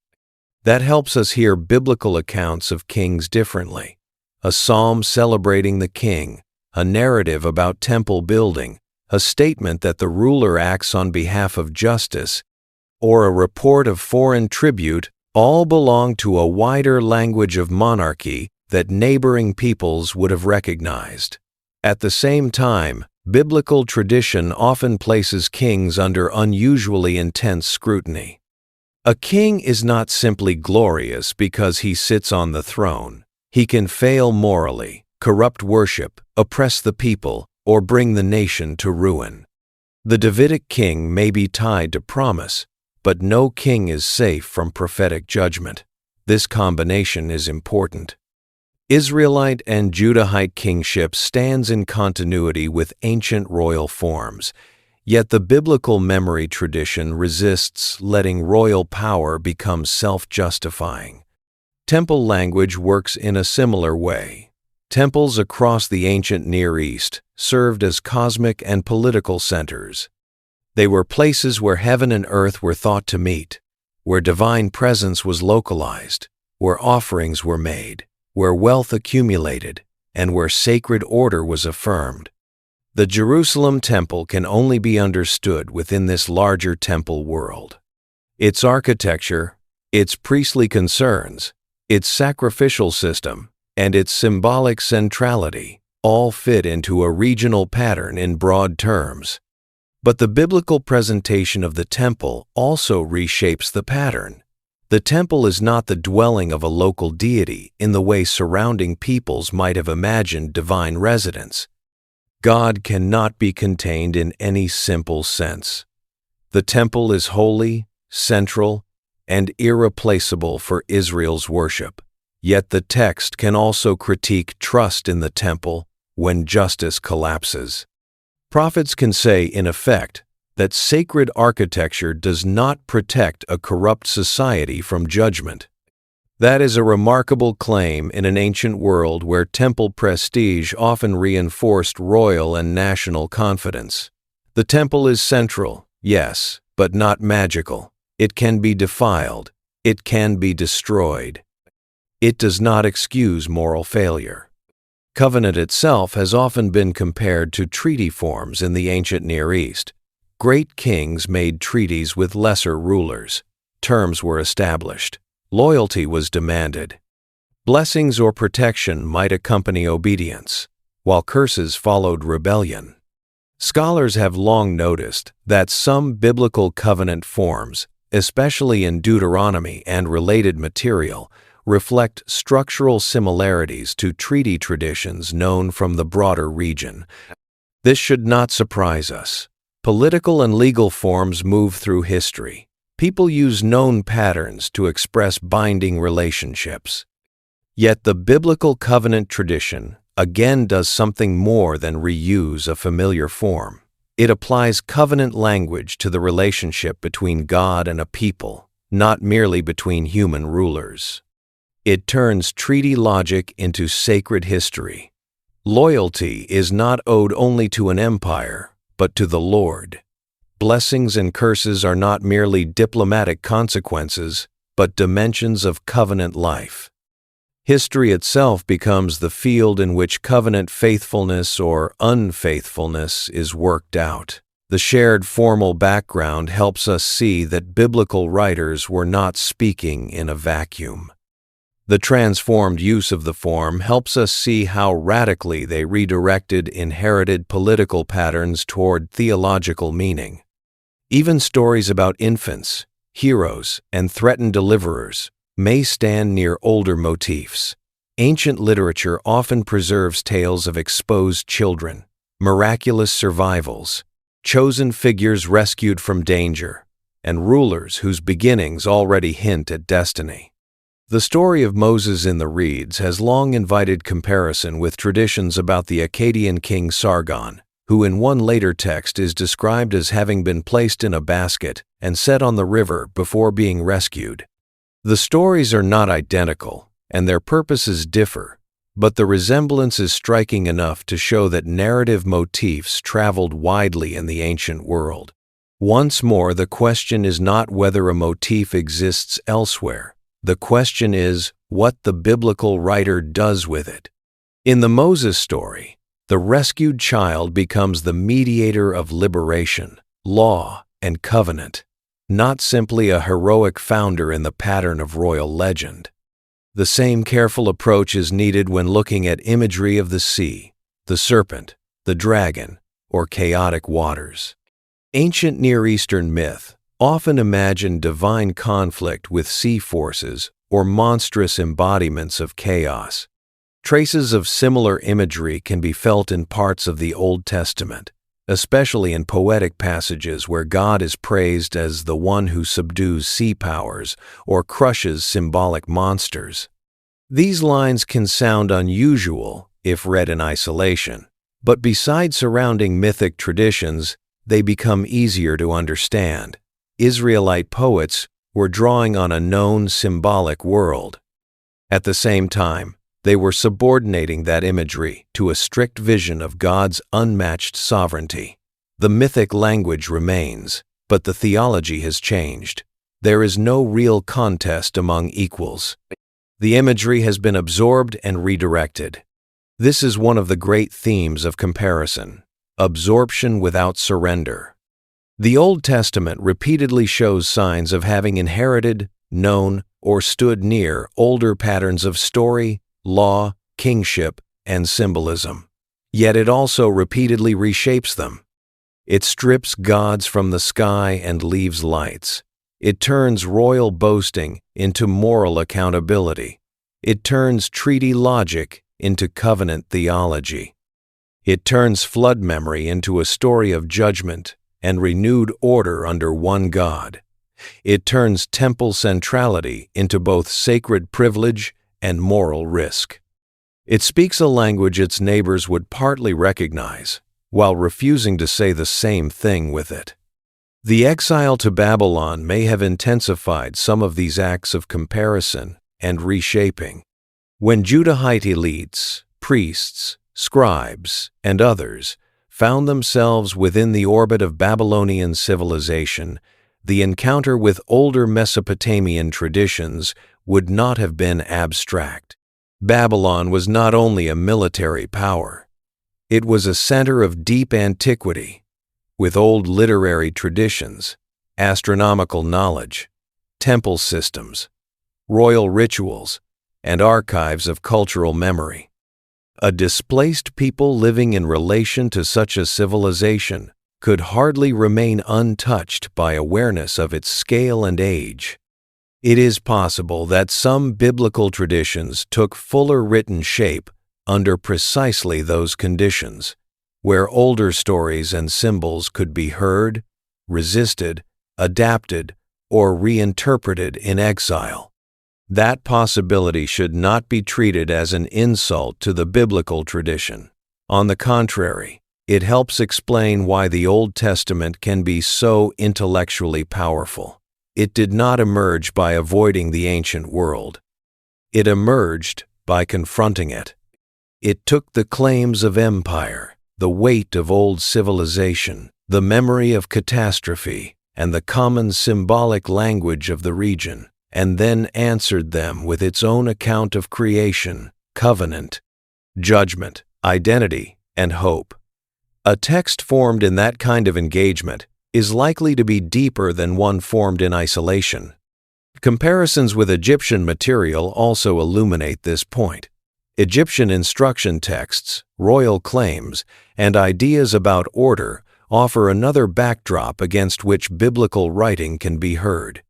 That helps us hear biblical accounts of kings differently. A psalm celebrating the king, a narrative about temple building, a statement that the ruler acts on behalf of justice, or a report of foreign tribute all belong to a wider language of monarchy that neighboring peoples would have recognized. At the same time, biblical tradition often places kings under unusually intense scrutiny. A king is not simply glorious because he sits on the throne. He can fail morally, corrupt worship, oppress the people, or bring the nation to ruin. The Davidic king may be tied to promise, but no king is safe from prophetic judgment. This combination is important. Israelite and Judahite kingship stands in continuity with ancient royal forms, yet the biblical memory tradition resists letting royal power become self-justifying. Temple language works in a similar way. Temples across the ancient Near East served as cosmic and political centers. They were places where heaven and earth were thought to meet, where divine presence was localized, where offerings were made, where wealth accumulated, and where sacred order was affirmed. The Jerusalem temple can only be understood within this larger temple world. Its architecture, its priestly concerns, its sacrificial system, and its symbolic centrality all fit into a regional pattern in broad terms. But the biblical presentation of the temple also reshapes the pattern. The temple is not the dwelling of a local deity in the way surrounding peoples might have imagined divine residence. God cannot be contained in any simple sense. The temple is holy, central, and irreplaceable for Israel's worship. Yet the text can also critique trust in the temple when justice collapses. Prophets can say, in effect, that sacred architecture does not protect a corrupt society from judgment. That is a remarkable claim in an ancient world where temple prestige often reinforced royal and national confidence. The temple is central, yes, but not magical. It can be defiled. It can be destroyed. It does not excuse moral failure. Covenant itself has often been compared to treaty forms in the ancient Near East. Great kings made treaties with lesser rulers. Terms were established. Loyalty was demanded. Blessings or protection might accompany obedience, while curses followed rebellion. Scholars have long noticed that some biblical covenant forms, especially in Deuteronomy and related material, reflect structural similarities to treaty traditions known from the broader region. This should not surprise us. Political and legal forms move through history. People use known patterns to express binding relationships. Yet the biblical covenant tradition again does something more than reuse a familiar form. It applies covenant language to the relationship between God and a people, not merely between human rulers. It turns treaty logic into sacred history. Loyalty is not owed only to an empire, but to the Lord. Blessings and curses are not merely diplomatic consequences, but dimensions of covenant life. History itself becomes the field in which covenant faithfulness or unfaithfulness is worked out. The shared formal background helps us see that biblical writers were not speaking in a vacuum. The transformed use of the form helps us see how radically they redirected inherited political patterns toward theological meaning. Even stories about infants, heroes, and threatened deliverers may stand near older motifs. Ancient literature often preserves tales of exposed children, miraculous survivals, chosen figures rescued from danger, and rulers whose beginnings already hint at destiny. The story of Moses in the Reeds has long invited comparison with traditions about the Akkadian king Sargon, who in one later text is described as having been placed in a basket and set on the river before being rescued. The stories are not identical, and their purposes differ, but the resemblance is striking enough to show that narrative motifs traveled widely in the ancient world. Once more, the question is not whether a motif exists elsewhere, The question is what the biblical writer does with it. In the Moses story, the rescued child becomes the mediator of liberation, law, and covenant, not simply a heroic founder in the pattern of royal legend. The same careful approach is needed when looking at imagery of the sea, the serpent, the dragon, or chaotic waters. Ancient Near Eastern myth often imagined divine conflict with sea forces or monstrous embodiments of chaos. Traces of similar imagery can be felt in parts of the Old Testament, especially in poetic passages where God is praised as the one who subdues sea powers or crushes symbolic monsters. These lines can sound unusual if read in isolation, but beside surrounding mythic traditions, they become easier to understand. Israelite poets were drawing on a known symbolic world. At the same time, they were subordinating that imagery to a strict vision of God's unmatched sovereignty. The mythic language remains, but the theology has changed. There is no real contest among equals. The imagery has been absorbed and redirected. This is one of the great themes of comparison: absorption without surrender. The Old Testament repeatedly shows signs of having inherited, known, or stood near older patterns of story, law, kingship, and symbolism. Yet it also repeatedly reshapes them. It strips gods from the sky and leaves lights. It turns royal boasting into moral accountability. It turns treaty logic into covenant theology. It turns flood memory into a story of judgment and renewed order under one God. It turns temple centrality into both sacred privilege and moral risk. It speaks a language its neighbors would partly recognize, while refusing to say the same thing with it. The exile to Babylon may have intensified some of these acts of comparison and reshaping. When Judahite elites, priests, scribes, and others found themselves within the orbit of Babylonian civilization, the encounter with older Mesopotamian traditions would not have been abstract. Babylon was not only a military power. It was a center of deep antiquity, with old literary traditions, astronomical knowledge, temple systems, royal rituals, and archives of cultural memory. A displaced people living in relation to such a civilization could hardly remain untouched by awareness of its scale and age. It is possible that some biblical traditions took fuller written shape under precisely those conditions, where older stories and symbols could be heard, resisted, adapted, or reinterpreted in exile. That possibility should not be treated as an insult to the biblical tradition. On the contrary, it helps explain why the Old Testament can be so intellectually powerful. It did not emerge by avoiding the ancient world. It emerged by confronting it. It took the claims of empire, the weight of old civilization, the memory of catastrophe, and the common symbolic language of the region, and then answered them with its own account of creation, covenant, judgment, identity, and hope. A text formed in that kind of engagement is likely to be deeper than one formed in isolation. Comparisons with Egyptian material also illuminate this point. Egyptian instruction texts, royal claims, and ideas about order offer another backdrop against which biblical writing can be heard.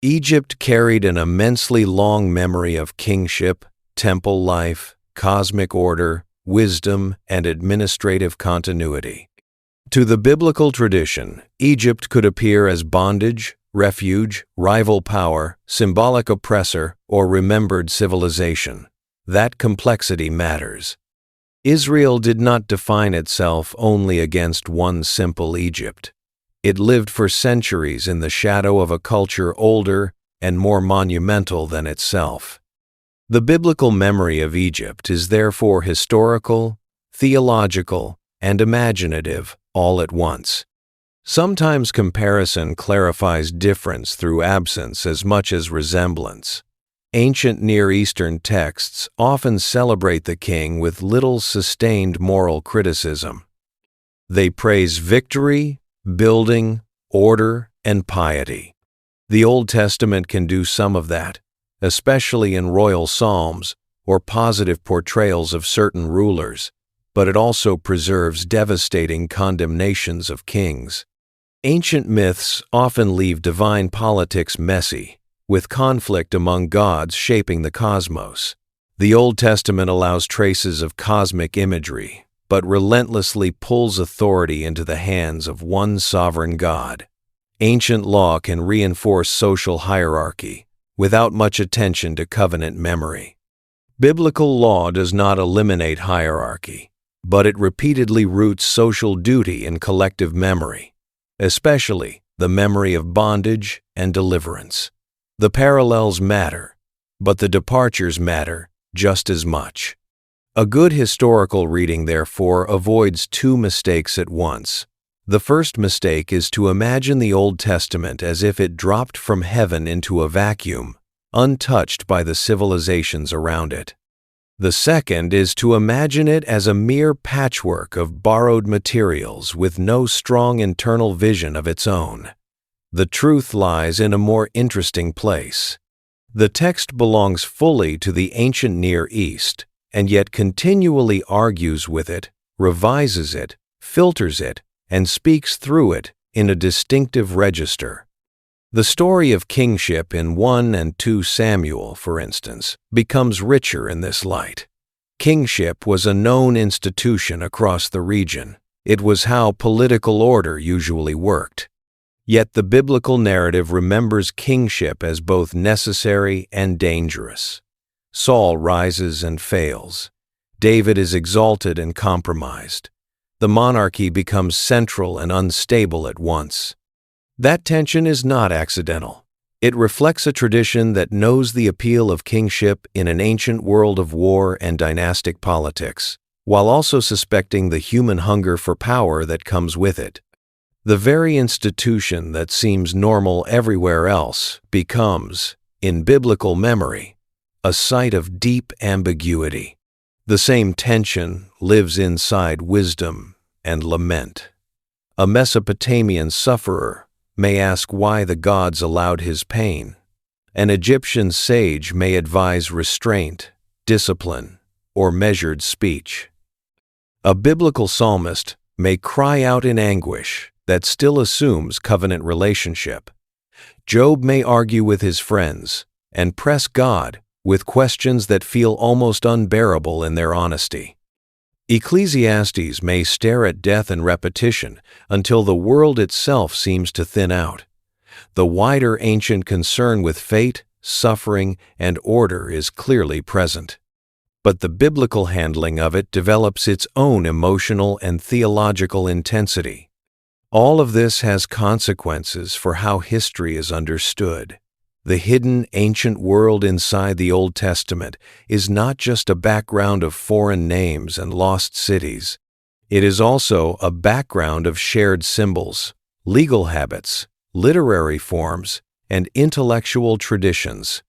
Egypt carried an immensely long memory of kingship, temple life, cosmic order, wisdom, and administrative continuity. To the biblical tradition, Egypt could appear as bondage, refuge, rival power, symbolic oppressor, or remembered civilization. That complexity matters. Israel did not define itself only against one simple Egypt. It lived for centuries in the shadow of a culture older and more monumental than itself. The biblical memory of Egypt is therefore historical, theological, and imaginative all at once. Sometimes comparison clarifies difference through absence as much as resemblance. Ancient Near Eastern texts often celebrate the king with little sustained moral criticism. They praise victory, building, order, and piety. The Old Testament can do some of that, especially in royal psalms or positive portrayals of certain rulers, but it also preserves devastating condemnations of kings. Ancient myths often leave divine politics messy, with conflict among gods shaping the cosmos. The Old Testament allows traces of cosmic imagery, but relentlessly pulls authority into the hands of one sovereign God. Ancient law can reinforce social hierarchy, without much attention to covenant memory. Biblical law does not eliminate hierarchy, but it repeatedly roots social duty in collective memory, especially the memory of bondage and deliverance. The parallels matter, but the departures matter just as much. A good historical reading, therefore, avoids two mistakes at once. The first mistake is to imagine the Old Testament as if it dropped from heaven into a vacuum, untouched by the civilizations around it. The second is to imagine it as a mere patchwork of borrowed materials with no strong internal vision of its own. The truth lies in a more interesting place. The text belongs fully to the ancient Near East, and yet continually argues with it, revises it, filters it, and speaks through it in a distinctive register. The story of kingship in 1 and 2 Samuel, for instance, becomes richer in this light. Kingship was a known institution across the region. It was how political order usually worked. Yet the biblical narrative remembers kingship as both necessary and dangerous. Saul rises and fails. David is exalted and compromised. The monarchy becomes central and unstable at once. That tension is not accidental. It reflects a tradition that knows the appeal of kingship in an ancient world of war and dynastic politics, while also suspecting the human hunger for power that comes with it. The very institution that seems normal everywhere else becomes, in biblical memory, a site of deep ambiguity. The same tension lives inside wisdom and lament. A Mesopotamian sufferer may ask why the gods allowed his pain. An Egyptian sage may advise restraint, discipline, or measured speech. A biblical psalmist may cry out in anguish that still assumes covenant relationship. Job may argue with his friends and press God with questions that feel almost unbearable in their honesty. Ecclesiastes may stare at death and repetition until the world itself seems to thin out. The wider ancient concern with fate, suffering, and order is clearly present. But the biblical handling of it develops its own emotional and theological intensity. All of this has consequences for how history is understood. The hidden ancient world inside the Old Testament is not just a background of foreign names and lost cities. It is also a background of shared symbols, legal habits, literary forms, and intellectual traditions.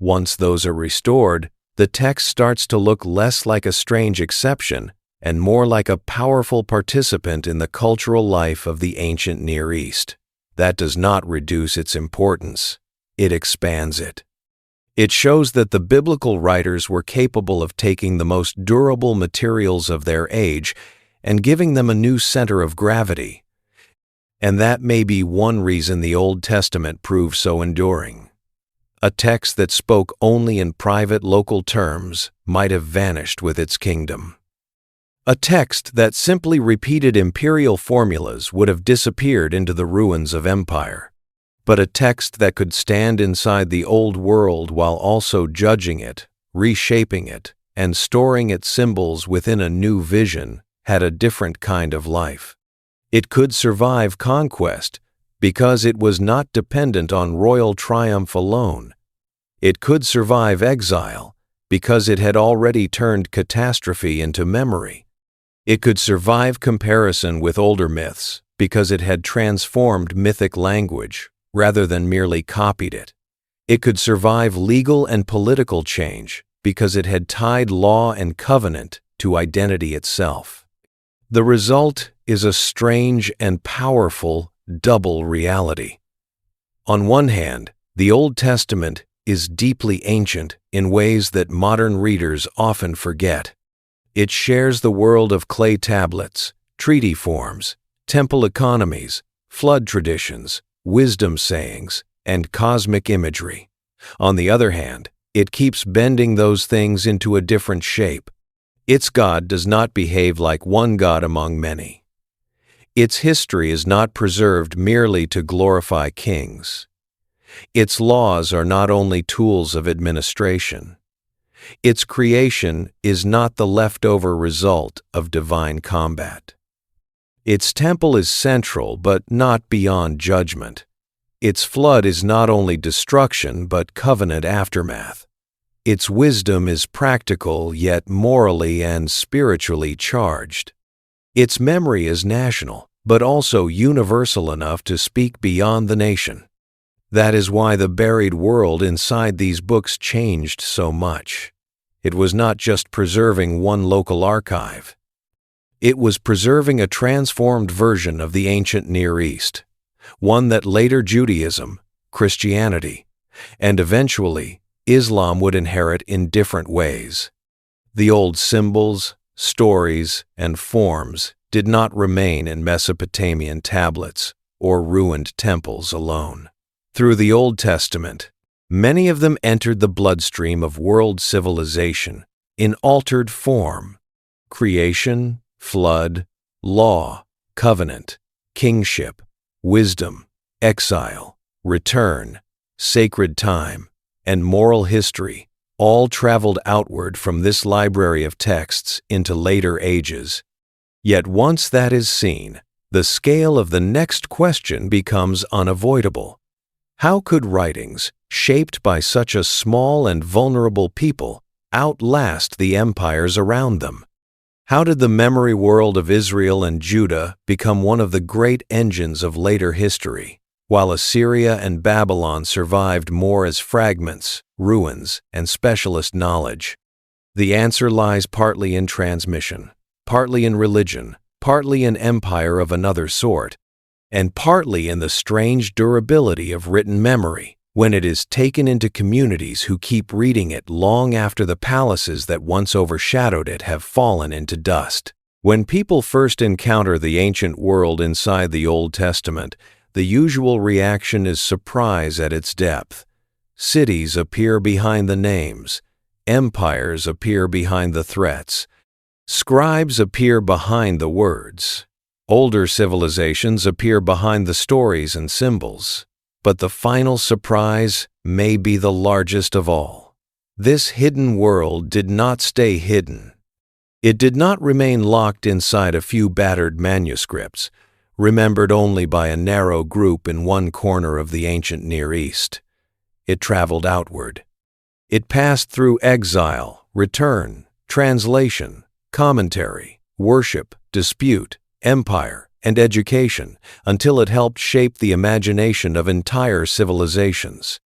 Once those are restored, the text starts to look less like a strange exception and more like a powerful participant in the cultural life of the ancient Near East. That does not reduce its importance. It expands it. It shows that the biblical writers were capable of taking the most durable materials of their age and giving them a new center of gravity. And that may be one reason the Old Testament proved so enduring. A text that spoke only in private local terms might have vanished with its kingdom. A text that simply repeated imperial formulas would have disappeared into the ruins of empire. But a text that could stand inside the old world while also judging it, reshaping it, and storing its symbols within a new vision had a different kind of life. It could survive conquest because it was not dependent on royal triumph alone. It could survive exile because it had already turned catastrophe into memory. It could survive comparison with older myths because it had transformed mythic language rather than merely copied it. It could survive legal and political change because it had tied law and covenant to identity itself. The result is a strange and powerful double reality. On one hand, the Old Testament is deeply ancient in ways that modern readers often forget. It shares the world of clay tablets, treaty forms, temple economies, flood traditions, wisdom sayings, and cosmic imagery. On the other hand, it keeps bending those things into a different shape. Its God does not behave like one God among many. Its history is not preserved merely to glorify kings. Its laws are not only tools of administration. Its creation is not the leftover result of divine combat. Its temple is central but not beyond judgment. Its flood is not only destruction but covenant aftermath. Its wisdom is practical yet morally and spiritually charged. Its memory is national, but also universal enough to speak beyond the nation. That is why the buried world inside these books changed so much. It was not just preserving one local archive. It was preserving a transformed version of the ancient Near East, one that later Judaism, Christianity, and eventually Islam would inherit in different ways. The old symbols, stories, and forms did not remain in Mesopotamian tablets or ruined temples alone. Through the Old Testament, many of them entered the bloodstream of world civilization in altered form: creation, flood, law, covenant, kingship, wisdom, exile, return, sacred time, and moral history all traveled outward from this library of texts into later ages. Yet once that is seen, the scale of the next question becomes unavoidable. How could writings, shaped by such a small and vulnerable people, outlast the empires around them? How did the memory world of Israel and Judah become one of the great engines of later history, while Assyria and Babylon survived more as fragments, ruins, and specialist knowledge? The answer lies partly in transmission, partly in religion, partly in empire of another sort, and partly in the strange durability of written memory when it is taken into communities who keep reading it long after the palaces that once overshadowed it have fallen into dust. When people first encounter the ancient world inside the Old Testament, the usual reaction is surprise at its depth. Cities appear behind the names. Empires appear behind the threats. Scribes appear behind the words. Older civilizations appear behind the stories and symbols. But the final surprise may be the largest of all. This hidden world did not stay hidden. It did not remain locked inside a few battered manuscripts, remembered only by a narrow group in one corner of the ancient Near East. It traveled outward. It passed through exile, return, translation, commentary, worship, dispute, empire, and education, until it helped shape the imagination of entire civilizations.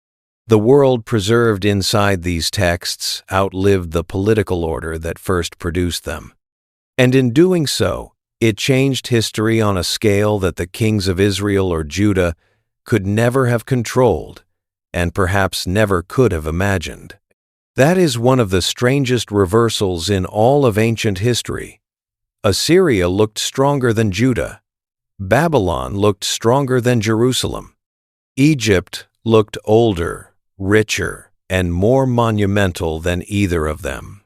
The world preserved inside these texts outlived the political order that first produced them. And in doing so, it changed history on a scale that the kings of Israel or Judah could never have controlled, and perhaps never could have imagined. That is one of the strangest reversals in all of ancient history. Assyria looked stronger than Judah. Babylon looked stronger than Jerusalem. Egypt looked older, richer, and more monumental than either of them.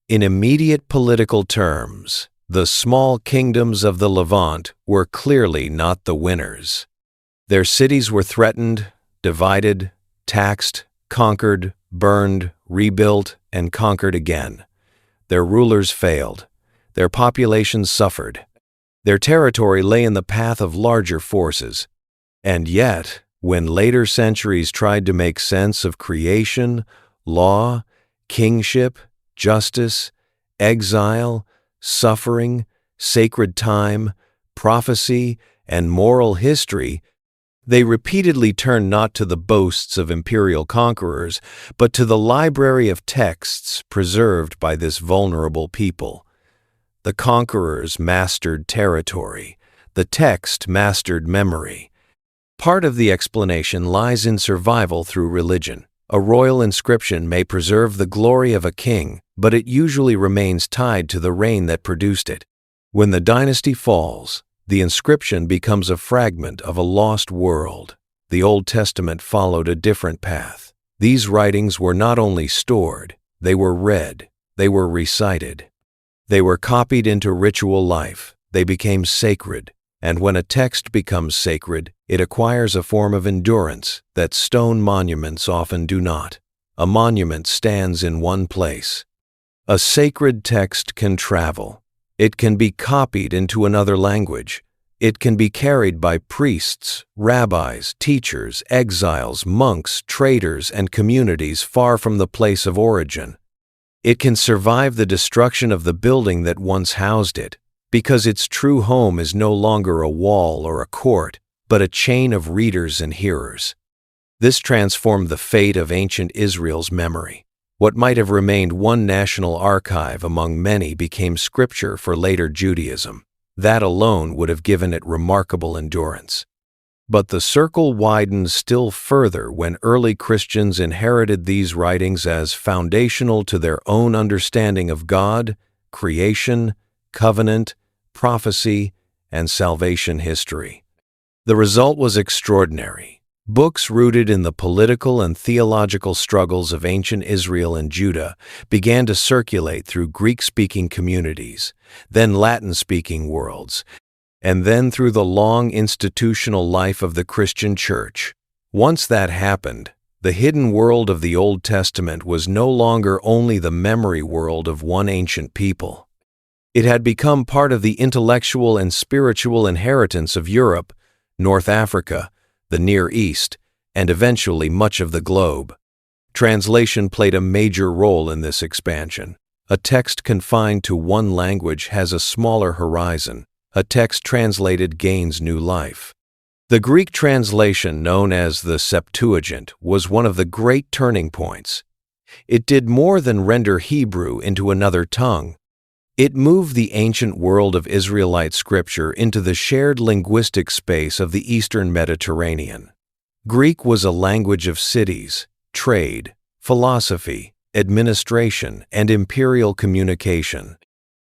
In immediate political terms, the small kingdoms of the Levant were clearly not the winners. Their cities were threatened, divided, taxed, conquered, burned, rebuilt, and conquered again. Their rulers failed. Their populations suffered. Their territory lay in the path of larger forces. And yet, when later centuries tried to make sense of creation, law, kingship, justice, exile, suffering, sacred time, prophecy, and moral history, They repeatedly turn not to the boasts of imperial conquerors, but to the library of texts preserved by this vulnerable people. The conquerors mastered territory. The text mastered memory. Part of the explanation lies in survival through religion. A royal inscription may preserve the glory of a king, but it usually remains tied to the reign that produced it. When the dynasty falls, the inscription becomes a fragment of a lost world. The Old Testament followed a different path. These writings were not only stored, they were read, they were recited. They were copied into ritual life. They became sacred. And when a text becomes sacred, it acquires a form of endurance that stone monuments often do not. A monument stands in one place. A sacred text can travel. It can be copied into another language. It can be carried by priests, rabbis, teachers, exiles, monks, traders, and communities far from the place of origin. It can survive the destruction of the building that once housed it, because its true home is no longer a wall or a court, but a chain of readers and hearers. This transformed the fate of ancient Israel's memory. What might have remained one national archive among many became scripture for later Judaism. That alone would have given it remarkable endurance. But the circle widened still further when early Christians inherited these writings as foundational to their own understanding of God, creation, covenant, prophecy, and salvation history. The result was extraordinary. Books rooted in the political and theological struggles of ancient Israel and Judah began to circulate through Greek-speaking communities, then Latin-speaking worlds, and then through the long institutional life of the Christian Church. Once that happened, the hidden world of the Old Testament was no longer only the memory world of one ancient people. It had become part of the intellectual and spiritual inheritance of Europe, North Africa, the Near East, and eventually much of the globe. Translation played a major role in this expansion. A text confined to one language has a smaller horizon. A text translated gains new life. The Greek translation, known as the Septuagint, was one of the great turning points. It did more than render Hebrew into another tongue. It moved the ancient world of Israelite scripture into the shared linguistic space of the Eastern Mediterranean. Greek was a language of cities, trade, philosophy, administration, and imperial communication.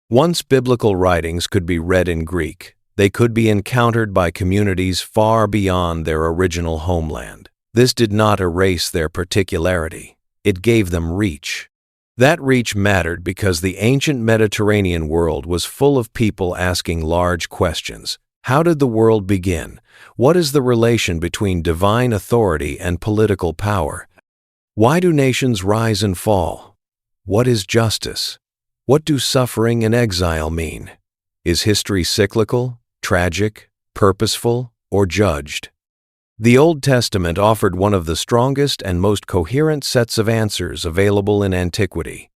Once biblical writings could be read in Greek, they could be encountered by communities far beyond their original homeland. This did not erase their particularity. It gave them reach. That reach mattered because the ancient Mediterranean world was full of people asking large questions. How did the world begin? What is the relation between divine authority and political power? Why do nations rise and fall? What is justice? What do suffering and exile mean? Is history cyclical, tragic, purposeful, or judged? The Old Testament offered one of the strongest and most coherent sets of answers available in antiquity.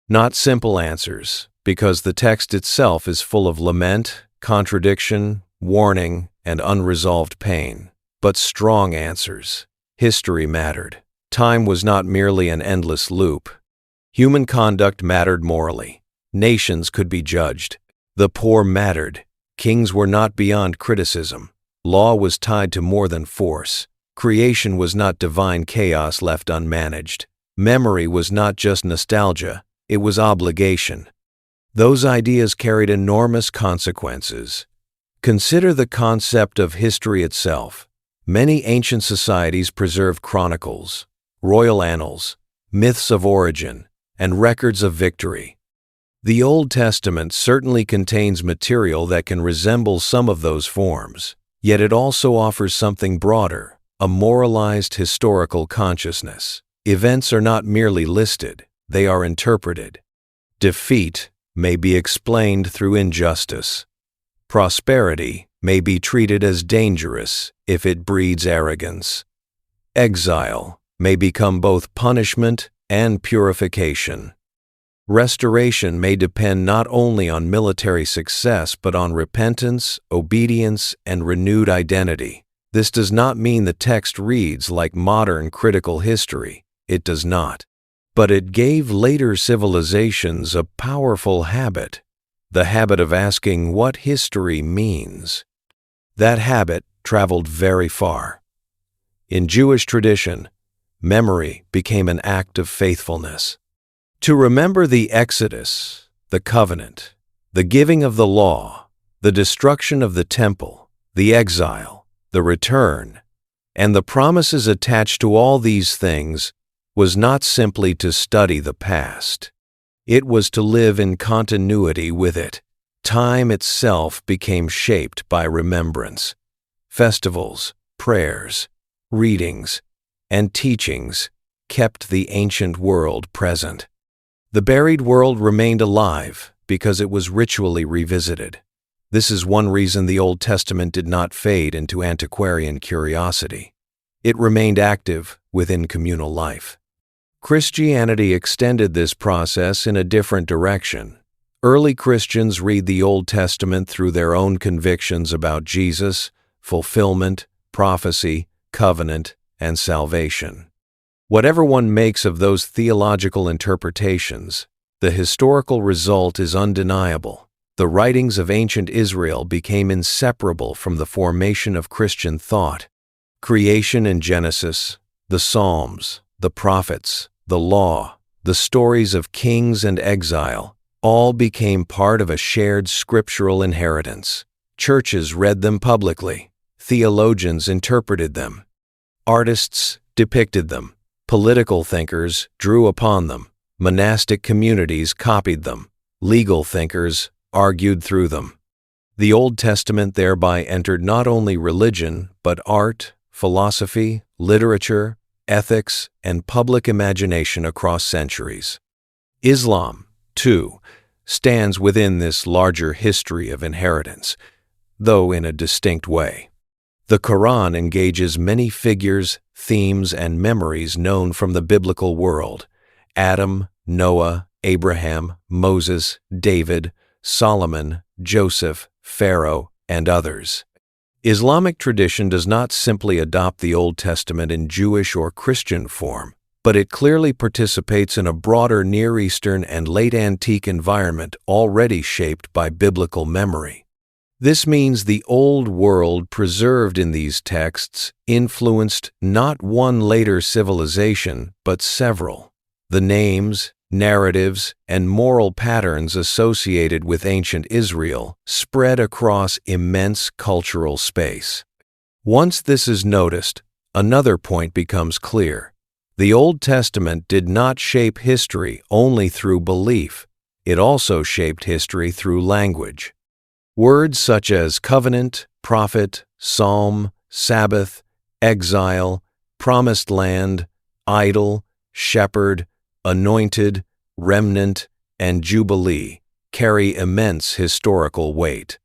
Not simple answers, because the text itself is full of lament, contradiction, warning, and unresolved pain, but strong answers. History mattered. Time was not merely an endless loop. Human conduct mattered morally. Nations could be judged. The poor mattered. Kings were not beyond criticism. Law was tied to more than force. Creation was not divine chaos left unmanaged. Memory was not just nostalgia, it was obligation. Those ideas carried enormous consequences. Consider the concept of history itself. Many ancient societies preserved chronicles, royal annals, myths of origin, and records of victory. The Old Testament certainly contains material that can resemble some of those forms. Yet it also offers something broader, a moralized historical consciousness. Events are not merely listed, they are interpreted. Defeat may be explained through injustice. Prosperity may be treated as dangerous if it breeds arrogance. Exile may become both punishment and purification. Restoration may depend not only on military success but on repentance, obedience, and renewed identity. This does not mean the text reads like modern critical history. It does not. But it gave later civilizations a powerful habit, the habit of asking what history means. That habit traveled very far. In Jewish tradition, memory became an act of faithfulness. To remember the Exodus, the covenant, the giving of the law, the destruction of the temple, the exile, the return, and the promises attached to all these things was not simply to study the past. It was to live in continuity with it. Time itself became shaped by remembrance. Festivals, prayers, readings, and teachings kept the ancient world present. The buried world remained alive because it was ritually revisited. This is one reason the Old Testament did not fade into antiquarian curiosity. It remained active within communal life. Christianity extended this process in a different direction. Early Christians read the Old Testament through their own convictions about Jesus, fulfillment, prophecy, covenant, and salvation. Whatever one makes of those theological interpretations, the historical result is undeniable. The writings of ancient Israel became inseparable from the formation of Christian thought. Creation in Genesis, the Psalms, the prophets, the law, the stories of kings and exile, all became part of a shared scriptural inheritance. Churches read them publicly. Theologians interpreted them. Artists depicted them. Political thinkers drew upon them. Monastic communities copied them. Legal thinkers argued through them. The Old Testament thereby entered not only religion, but art, philosophy, literature, ethics, and public imagination across centuries. Islam, too, stands within this larger history of inheritance, though in a distinct way. The Quran engages many figures, themes, and memories known from the biblical world: Adam, Noah, Abraham, Moses, David, Solomon, Joseph, Pharaoh, and others. Islamic tradition does not simply adopt the Old Testament in Jewish or Christian form, but it clearly participates in a broader Near Eastern and late antique environment already shaped by biblical memory. This means the Old World preserved in these texts influenced not one later civilization, but several. The names, narratives, and moral patterns associated with ancient Israel spread across immense cultural space. Once this is noticed, another point becomes clear. The Old Testament did not shape history only through belief. It also shaped history through language. Words such as covenant, prophet, psalm, Sabbath, exile, promised land, idol, shepherd, anointed, remnant, and jubilee carry immense historical weight.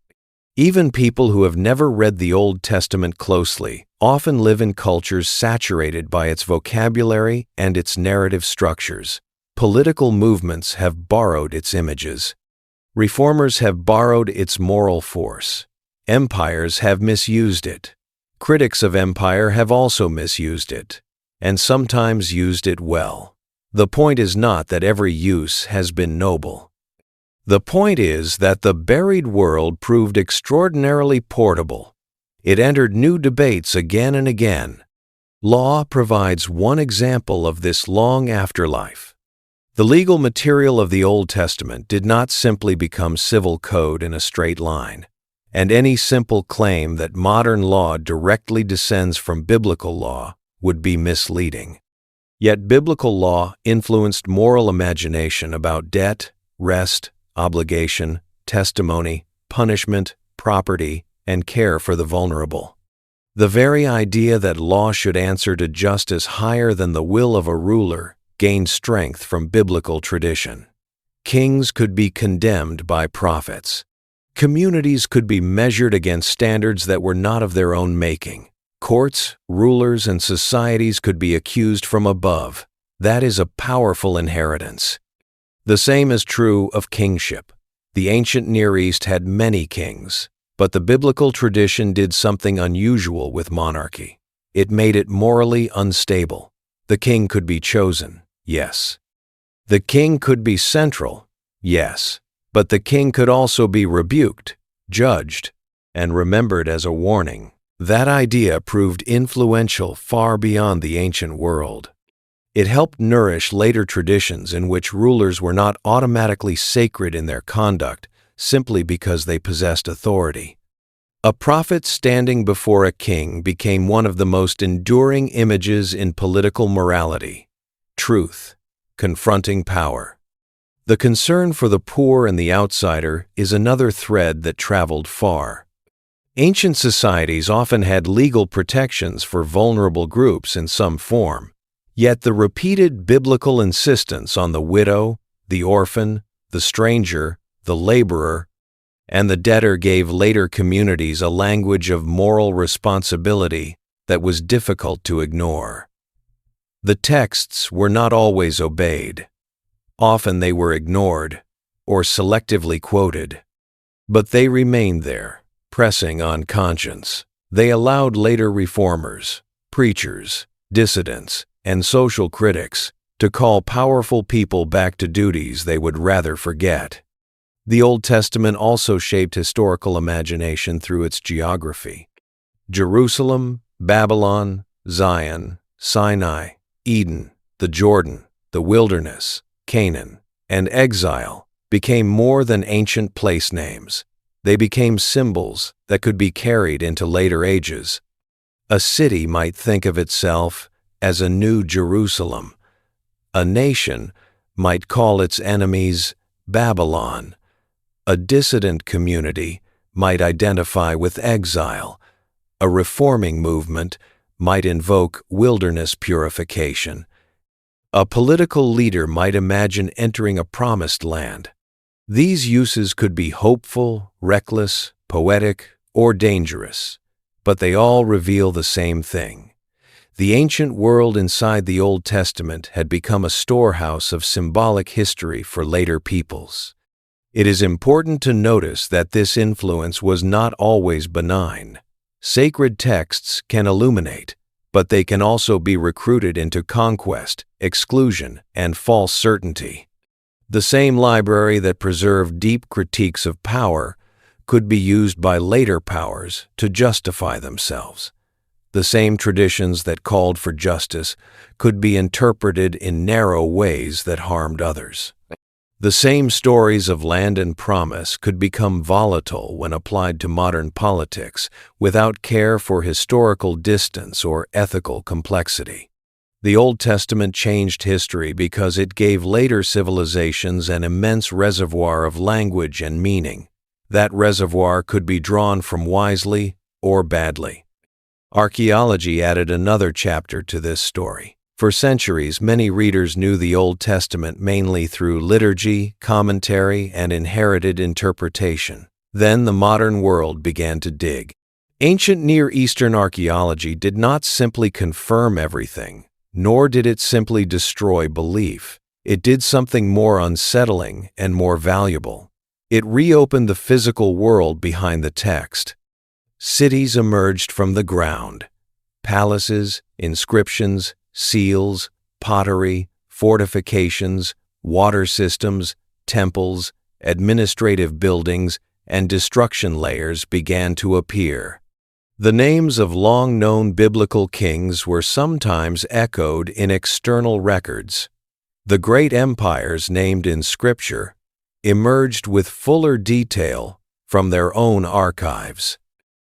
Even people who have never read the Old Testament closely often live in cultures saturated by its vocabulary and its narrative structures. Political movements have borrowed its images. Reformers have borrowed its moral force. Empires have misused it. Critics of empire have also misused it, and sometimes used it well. The point is not that every use has been noble. The point is that the buried world proved extraordinarily portable. It entered new debates again and again. Law provides one example of this long afterlife. The legal material of the Old Testament did not simply become civil code in a straight line, and any simple claim that modern law directly descends from biblical law would be misleading. Yet biblical law influenced moral imagination about debt, rest, obligation, testimony, punishment, property, and care for the vulnerable. The very idea that law should answer to justice higher than the will of a ruler gained strength from biblical tradition. Kings could be condemned by prophets. Communities could be measured against standards that were not of their own making. Courts, rulers, and societies could be accused from above. That is a powerful inheritance. The same is true of kingship. The ancient Near East had many kings. But the biblical tradition did something unusual with monarchy. It made it morally unstable. The king could be chosen, yes. The king could be central, yes. But the king could also be rebuked, judged, and remembered as a warning. That idea proved influential far beyond the ancient world. It helped nourish later traditions in which rulers were not automatically sacred in their conduct simply because they possessed authority. A prophet standing before a king became one of the most enduring images in political morality. Truth, confronting power. The concern for the poor and the outsider is another thread that traveled far. Ancient societies often had legal protections for vulnerable groups in some form, yet the repeated biblical insistence on the widow, the orphan, the stranger, the laborer, and the debtor gave later communities a language of moral responsibility that was difficult to ignore. The texts were not always obeyed. Often they were ignored or selectively quoted. But they remained there, pressing on conscience. They allowed later reformers, preachers, dissidents, and social critics to call powerful people back to duties they would rather forget. The Old Testament also shaped historical imagination through its geography. Jerusalem, Babylon, Zion, Sinai, Eden, the Jordan, the wilderness, Canaan, and exile became more than ancient place names. They became symbols that could be carried into later ages. A city might think of itself as a new Jerusalem. A nation might call its enemies Babylon. A dissident community might identify with exile. A reforming movement might invoke wilderness purification. A political leader might imagine entering a promised land. These uses could be hopeful, reckless, poetic, or dangerous, but they all reveal the same thing. The ancient world inside the Old Testament had become a storehouse of symbolic history for later peoples. It is important to notice that this influence was not always benign. Sacred texts can illuminate, but they can also be recruited into conquest, exclusion, and false certainty. The same library that preserved deep critiques of power could be used by later powers to justify themselves. The same traditions that called for justice could be interpreted in narrow ways that harmed others. The same stories of land and promise could become volatile when applied to modern politics without care for historical distance or ethical complexity. The Old Testament changed history because it gave later civilizations an immense reservoir of language and meaning. That reservoir could be drawn from wisely or badly. Archaeology added another chapter to this story. For centuries, many readers knew the Old Testament mainly through liturgy, commentary, and inherited interpretation. Then the modern world began to dig. Ancient Near Eastern archaeology did not simply confirm everything, nor did it simply destroy belief. It did something more unsettling and more valuable. It reopened the physical world behind the text. Cities emerged from the ground. Palaces, inscriptions, seals, pottery, fortifications, water systems, temples, administrative buildings, and destruction layers began to appear. The names of long-known biblical kings were sometimes echoed in external records. The great empires named in Scripture emerged with fuller detail from their own archives.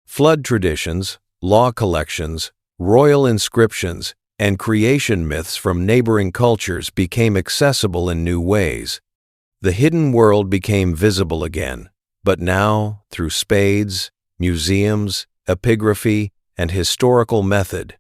Flood traditions, law collections, royal inscriptions, and creation myths from neighboring cultures became accessible in new ways. The hidden world became visible again, but now, through spades, museums, epigraphy, and historical method.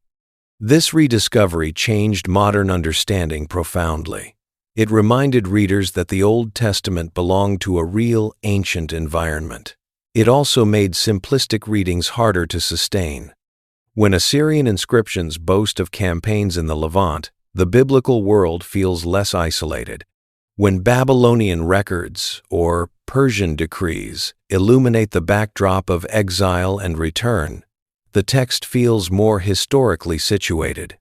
This rediscovery changed modern understanding profoundly. It reminded readers that the Old Testament belonged to a real ancient environment. It also made simplistic readings harder to sustain. When Assyrian inscriptions boast of campaigns in the Levant, the biblical world feels less isolated. When Babylonian records, or Persian decrees illuminate the backdrop of exile and return. The text feels more historically situated.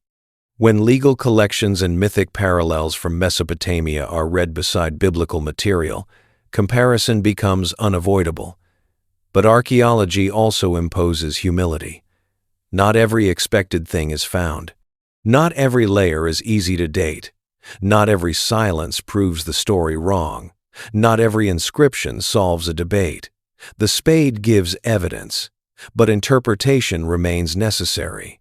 When legal collections and mythic parallels from Mesopotamia are read beside biblical material, comparison becomes unavoidable. But archaeology also imposes humility. Not every expected thing is found. Not every layer is easy to date. Not every silence proves the story wrong. Not every inscription solves a debate. The spade gives evidence, but interpretation remains necessary.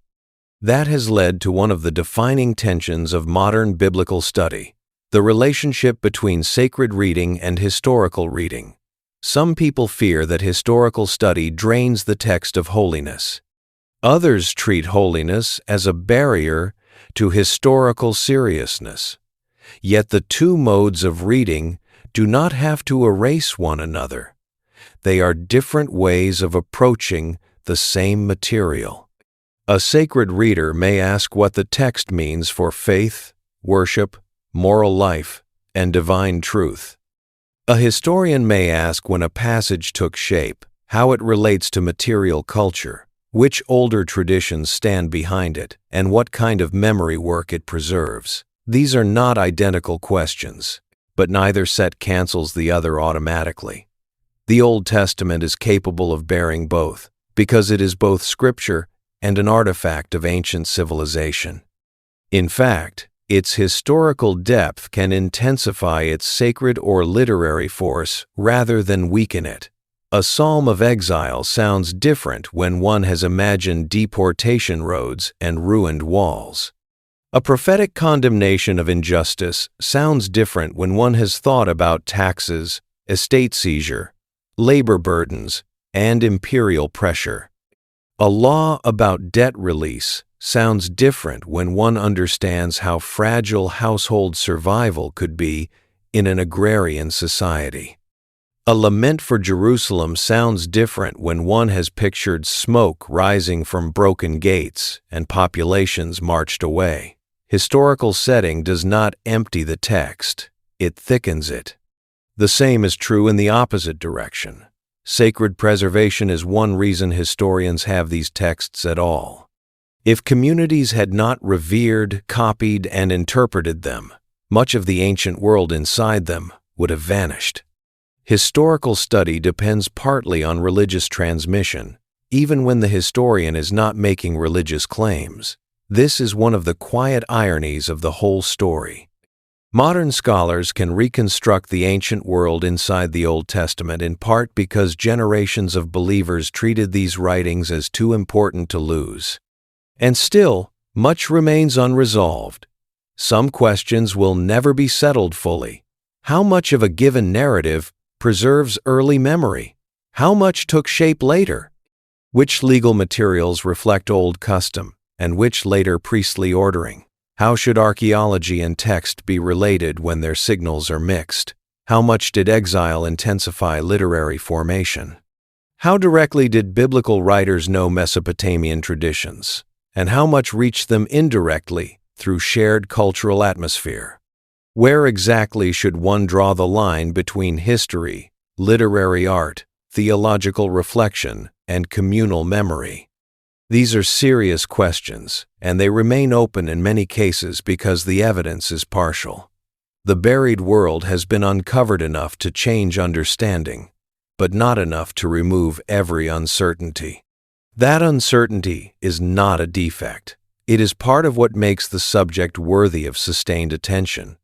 That has led to one of the defining tensions of modern biblical study, the relationship between sacred reading and historical reading. Some people fear that historical study drains the text of holiness. Others treat holiness as a barrier to historical seriousness. Yet the two modes of reading do not have to erase one another. They are different ways of approaching the same material. A sacred reader may ask what the text means for faith, worship, moral life, and divine truth. A historian may ask when a passage took shape, how it relates to material culture, which older traditions stand behind it, and what kind of memory work it preserves. These are not identical questions, but neither set cancels the other automatically. The Old Testament is capable of bearing both, because it is both scripture and an artifact of ancient civilization. In fact, its historical depth can intensify its sacred or literary force rather than weaken it. A psalm of exile sounds different when one has imagined deportation roads and ruined walls. A prophetic condemnation of injustice sounds different when one has thought about taxes, estate seizure, labor burdens, and imperial pressure. A law about debt release sounds different when one understands how fragile household survival could be in an agrarian society. A lament for Jerusalem sounds different when one has pictured smoke rising from broken gates and populations marched away. Historical setting does not empty the text, it thickens it. The same is true in the opposite direction. Sacred preservation is one reason historians have these texts at all. If communities had not revered, copied, and interpreted them, much of the ancient world inside them would have vanished. Historical study depends partly on religious transmission, even when the historian is not making religious claims. This is one of the quiet ironies of the whole story. Modern scholars can reconstruct the ancient world inside the Old Testament in part because generations of believers treated these writings as too important to lose. And still, much remains unresolved. Some questions will never be settled fully. How much of a given narrative preserves early memory? How much took shape later? Which legal materials reflect old custom, and which later priestly ordering? How should archaeology and text be related when their signals are mixed? How much did exile intensify literary formation? How directly did biblical writers know Mesopotamian traditions? And how much reached them indirectly through shared cultural atmosphere? Where exactly should one draw the line between history, literary art, theological reflection, and communal memory? These are serious questions, and they remain open in many cases because the evidence is partial. The buried world has been uncovered enough to change understanding, but not enough to remove every uncertainty. That uncertainty is not a defect. It is part of what makes the subject worthy of sustained attention.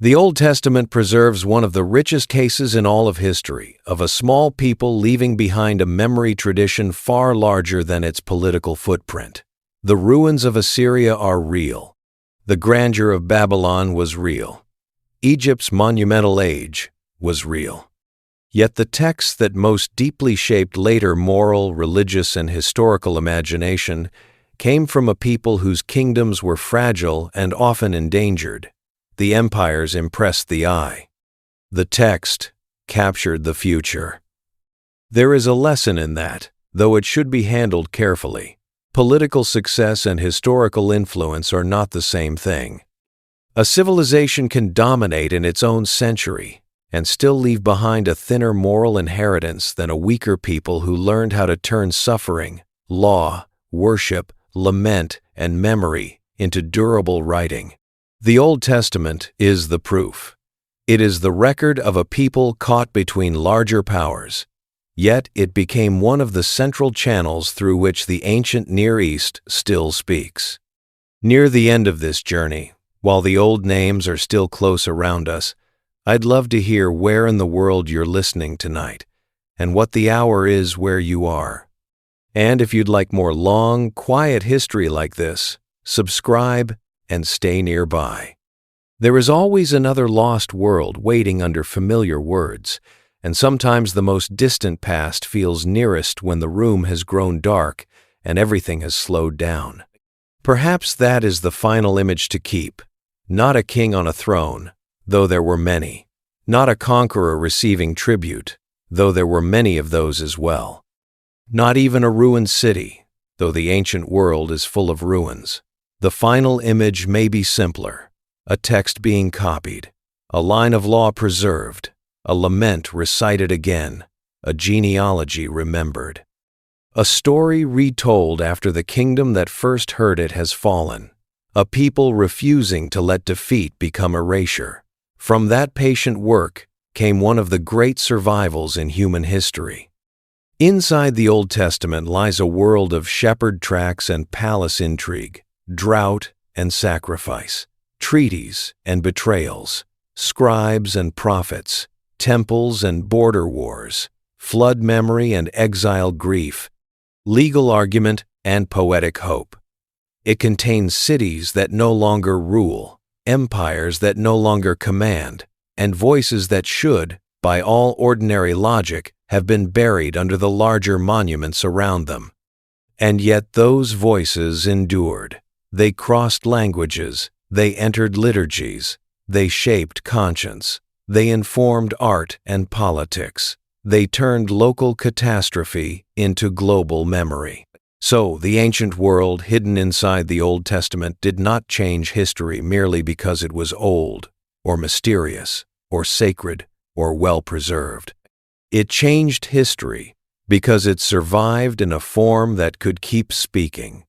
The Old Testament preserves one of the richest cases in all of history of a small people leaving behind a memory tradition far larger than its political footprint. The ruins of Assyria are real. The grandeur of Babylon was real. Egypt's monumental age was real. Yet the texts that most deeply shaped later moral, religious, and historical imagination came from a people whose kingdoms were fragile and often endangered. The empires impressed the eye. The text captured the future. There is a lesson in that, though it should be handled carefully. Political success and historical influence are not the same thing. A civilization can dominate in its own century, and still leave behind a thinner moral inheritance than a weaker people who learned how to turn suffering, law, worship, lament, and memory into durable writing. The Old Testament is the proof. It is the record of a people caught between larger powers. Yet it became one of the central channels through which the ancient Near East still speaks. Near the end of this journey, while the old names are still close around us, I'd love to hear where in the world you're listening tonight, and what the hour is where you are. And if you'd like more long, quiet history like this, subscribe and stay nearby. There is always another lost world waiting under familiar words, and sometimes the most distant past feels nearest when the room has grown dark and everything has slowed down. Perhaps that is the final image to keep, not a king on a throne, though there were many, not a conqueror receiving tribute, though there were many of those as well. Not even a ruined city, though the ancient world is full of ruins. The final image may be simpler, a text being copied, a line of law preserved, a lament recited again, a genealogy remembered. A story retold after the kingdom that first heard it has fallen, a people refusing to let defeat become erasure. From that patient work came one of the great survivals in human history. Inside the Old Testament lies a world of shepherd tracks and palace intrigue, drought and sacrifice, treaties and betrayals, scribes and prophets, temples and border wars, flood memory and exile grief, legal argument and poetic hope. It contains cities that no longer rule, empires that no longer command, and voices that should, by all ordinary logic, have been buried under the larger monuments around them. And yet those voices endured. They crossed languages, they entered liturgies, they shaped conscience, they informed art and politics, they turned local catastrophe into global memory. So, the ancient world hidden inside the Old Testament did not change history merely because it was old, or mysterious, or sacred, or well-preserved. It changed history because it survived in a form that could keep speaking.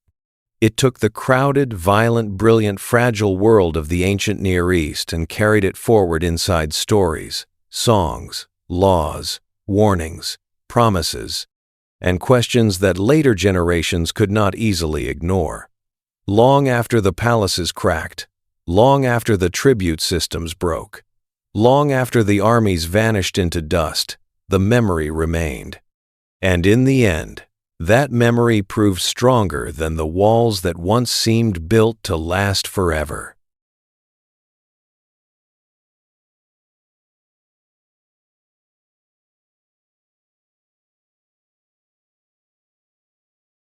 It took the crowded, violent, brilliant, fragile world of the ancient Near East and carried it forward inside stories, songs, laws, warnings, promises, and questions that later generations could not easily ignore. Long after the palaces cracked, long after the tribute systems broke, long after the armies vanished into dust, the memory remained. And in the end, that memory proved stronger than the walls that once seemed built to last forever.